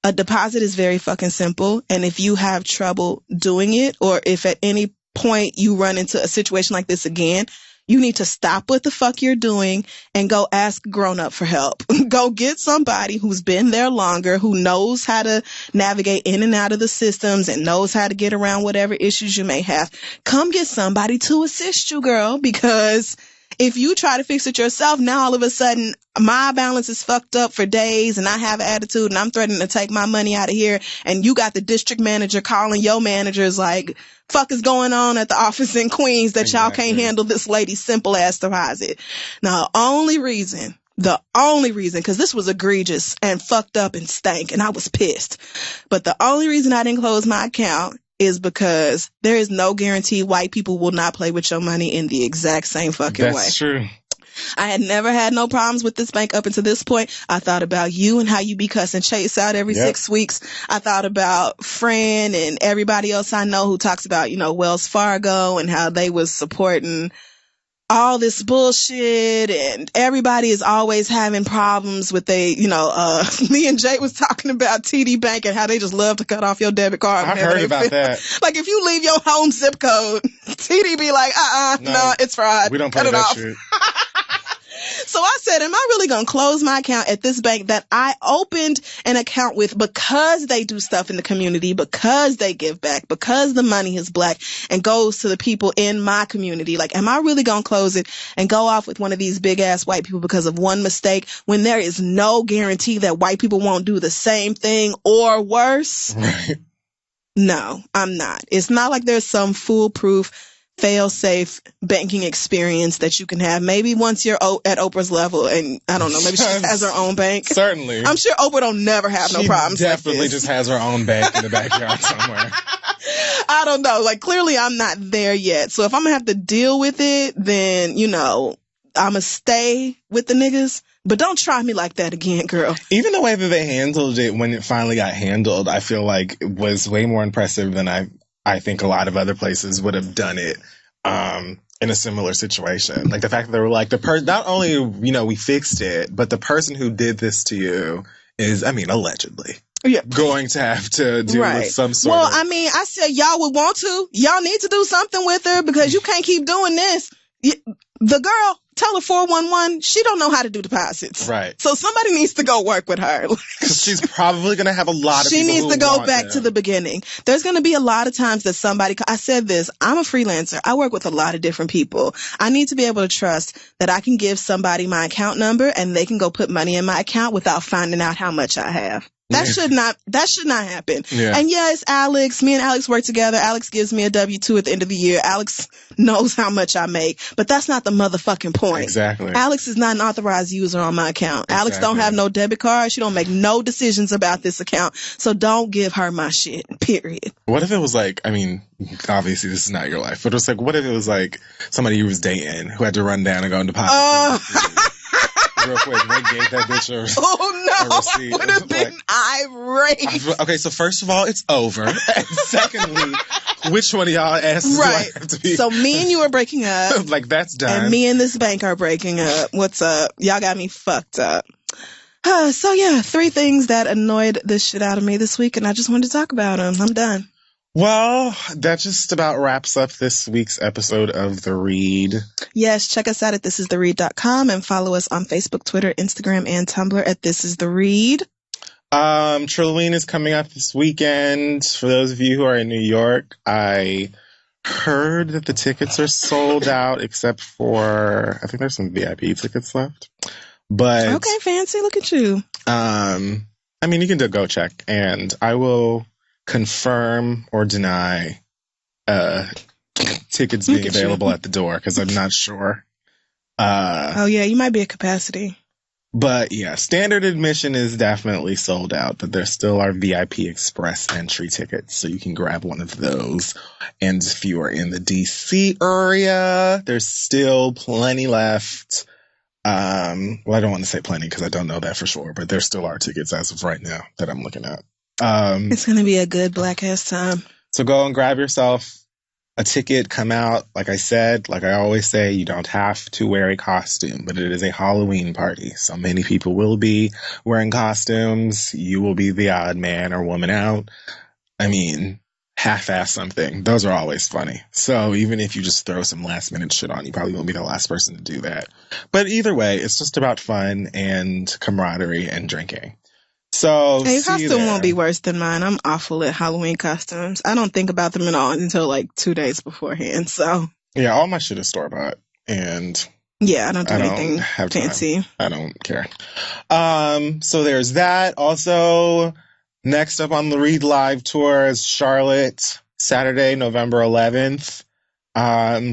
a deposit is very fucking simple. And if you have trouble doing it, or if at any point you run into a situation like this again, you need to stop what the fuck you're doing and go ask a grown up for help. Go get somebody who's been there longer, who knows how to navigate in and out of the systems and knows how to get around whatever issues you may have. Come get somebody to assist you, girl, because if you try to fix it yourself, now all of a sudden my balance is fucked up for days and I have an attitude and I'm threatening to take my money out of here, and you got the district manager calling your managers like, fuck is going on at the office in Queens that y'all can't handle this lady's simple ass deposit. Now, the only reason, because this was egregious and fucked up and stank and I was pissed, but the only reason I didn't close my account is because there is no guarantee white people will not play with your money in the exact same fucking way. That's true. I had never had no problems with this bank up until this point. I thought about you and how you be cussing Chase out every 6 weeks. I thought about Fran and everybody else I know who talks about, Wells Fargo and how they was supporting all this bullshit, and everybody is always having problems with me and Jay was talking about TD Bank and how they just love to cut off your debit card. I heard about that. Like if you leave your home zip code, TD be like, no, it's fraud. We don't play that shit. So I said, am I really going to close my account at this bank that I opened an account with because they do stuff in the community, because they give back, because the money is black and goes to the people in my community? Like, am I really going to close it and go off with one of these big ass white people because of one mistake when there is no guarantee that white people won't do the same thing or worse? Right. No, I'm not. It's not like there's some foolproof fail-safe banking experience that you can have. Maybe once you're at Oprah's level, and I don't know, maybe she just has her own bank. Certainly. I'm sure Oprah don't never have no problems. She definitely like just has her own bank in the backyard somewhere. I don't know. Like, clearly I'm not there yet. So if I'm gonna have to deal with it, then, I'm gonna stay with the niggas. But don't try me like that again, girl. Even the way that they handled it when it finally got handled, I feel like it was way more impressive than I think a lot of other places would have done it in a similar situation. Like the fact that they were like, not only, we fixed it, but the person who did this to you is, allegedly going to have to deal with some sort of... Well, I said y'all would want to. Y'all need to do something with her because you can't keep doing this. The girl, tell her 411, she don't know how to do deposits. Right. So somebody needs to go work with her. Because she's probably going to have a lot of she people needs to go back to the beginning. There's going to be a lot of times that I said this, I'm a freelancer. I work with a lot of different people. I need to be able to trust that I can give somebody my account number and they can go put money in my account without finding out how much I have. That should not happen. Yeah. And yes, Alex, me and Alex work together. Alex gives me a W-2 at the end of the year. Alex knows how much I make, but that's not the motherfucking point. Exactly. Alex is not an authorized user on my account. Exactly. Alex don't have no debit card. She don't make no decisions about this account. So don't give her my shit, period. What if it was like, obviously this is not your life, but it was like, what if it was like somebody you was dating who had to run down and go and deposit? Real quick, they gave that bitch a receipt. I would have been irate. Okay, so first of all, it's over. And secondly, which one of y'all asses do I have to be? So me and you are breaking up. Like, that's done. And me and this bank are breaking up. What's up? Y'all got me fucked up. So yeah, 3 things that annoyed the shit out of me this week, and I just wanted to talk about them. I'm done. Well, that just about wraps up this week's episode of The Read. Yes, check us out at thisistheread.com and follow us on Facebook, Twitter, Instagram, and Tumblr at This Is The Read. Trilloween is coming up this weekend. For those of you who are in New York, I heard that the tickets are sold out except for, I think there's some VIP tickets left. But okay, fancy. Look at you. You can go check, and I will confirm or deny tickets being available at the door because I'm not sure. Oh yeah, you might be at capacity. But yeah, standard admission is definitely sold out, but there still are VIP express entry tickets, so you can grab one of those. And if you are in the DC area, there's still plenty left. Well, I don't want to say plenty because I don't know that for sure, but there still are tickets as of right now that I'm looking at. It's going to be a good black ass time. So go and grab yourself a ticket, come out. Like I said, like I always say, you don't have to wear a costume, but it is a Halloween party. So many people will be wearing costumes. You will be the odd man or woman out. I mean, half-ass something. Those are always funny. So even if you just throw some last-minute shit on, you probably won't be the last person to do that. But either way, it's just about fun and camaraderie and drinking. So your costume won't be worse than mine. I'm awful at Halloween costumes. I don't think about them at all until like 2 days beforehand. So yeah, all my shit is store-bought. And yeah, I don't do anything fancy. I don't care. So there's that. Also, next up on the Read Live tour is Charlotte, Saturday, November 11th.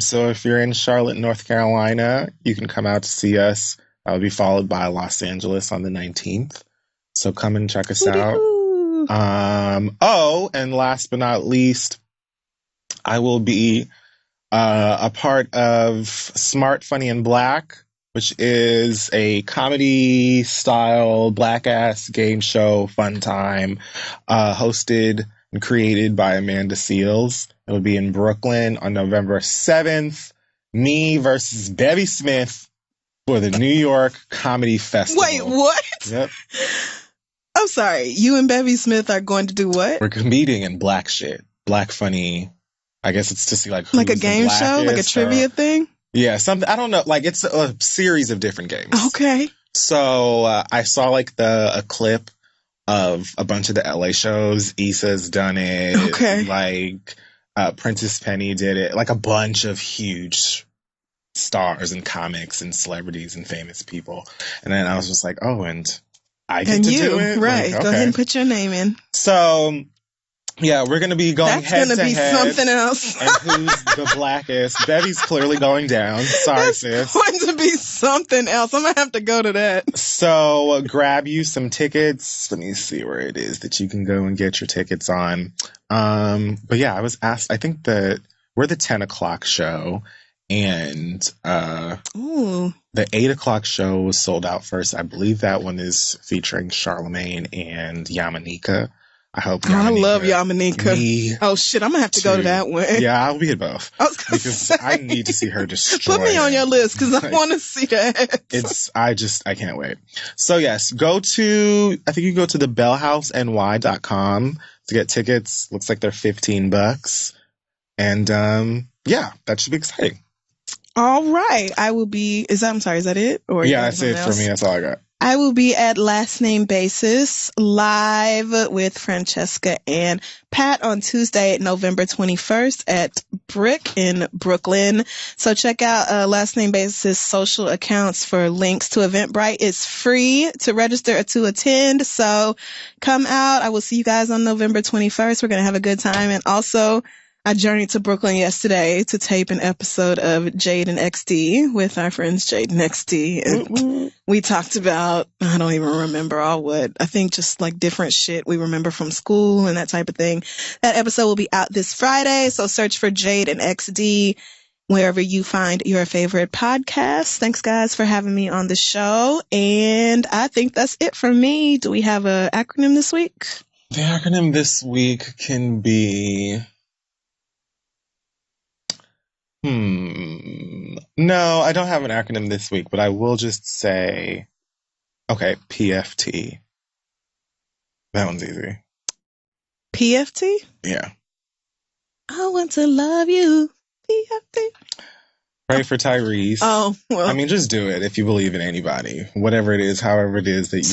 So if you're in Charlotte, North Carolina, you can come out to see us. That will be followed by Los Angeles on the 19th. So come and check us out. And last but not least, I will be a part of Smart, Funny, and Black, which is a comedy-style black-ass game show, fun time, hosted and created by Amanda Seales. It will be in Brooklyn on November 7th. Me versus Bevy Smith for the New York Comedy Festival. Wait, what? Yep. I'm sorry. You and Bevy Smith are going to do what? We're competing in black shit. Black funny. I guess it's to see like a game show, like a trivia thing? Yeah, something. I don't know. Like it's a series of different games. Okay. So I saw like a clip of a bunch of the LA shows. Issa's done it. Okay. Like Princess Penny did it. Like a bunch of huge stars and comics and celebrities and famous people. And then I was just like, oh, and I get to do it? Right. Like, okay. Go ahead and put your name in. So, yeah, we're going to be going head to head. That's going to be something else. And who's the blackest? Bevy's clearly going down. Sorry, sis. It's going to be something else. I'm going to have to go to that. So, grab you some tickets. Let me see where it is that you can go and get your tickets on. But yeah, I was asked, I think that we're the 10 o'clock show. And the 8 o'clock show was sold out first. I believe that one is featuring Charlemagne and Yamanika. I love Yamanika. Oh shit, I'm gonna have to go to that one. Yeah, I'll be at both because I need to see her destroy. Put me on your list because I want to see that. I can't wait. So yes, I think you can go to the bellhouseny.com to get tickets. Looks like they're $15. And yeah, that should be exciting. All right. Is that it? Or yeah, that's it for me. That's all I got. I will be at Last Name Basis live with Francesca and Pat on Tuesday, November 21st at Brick in Brooklyn. So check out Last Name Basis social accounts for links to Eventbrite. It's free to register or to attend. So come out. I will see you guys on November 21st. We're going to have a good time. And also, I journeyed to Brooklyn yesterday to tape an episode of Jade and XD with our friends Jade and XD. And we talked about, I don't even remember all what, I think just like different shit we remember from school and that type of thing. That episode will be out this Friday. So search for Jade and XD wherever you find your favorite podcast. Thanks guys for having me on the show. And I think that's it from me. Do we have an acronym this week? The acronym this week can be... No, I don't have an acronym this week, but I will just say, okay, PFT. That one's easy. PFT? Yeah. I want to love you. PFT. Pray for Tyrese. Oh, well. I mean, just do it if you believe in anybody. Whatever it is, however it is that you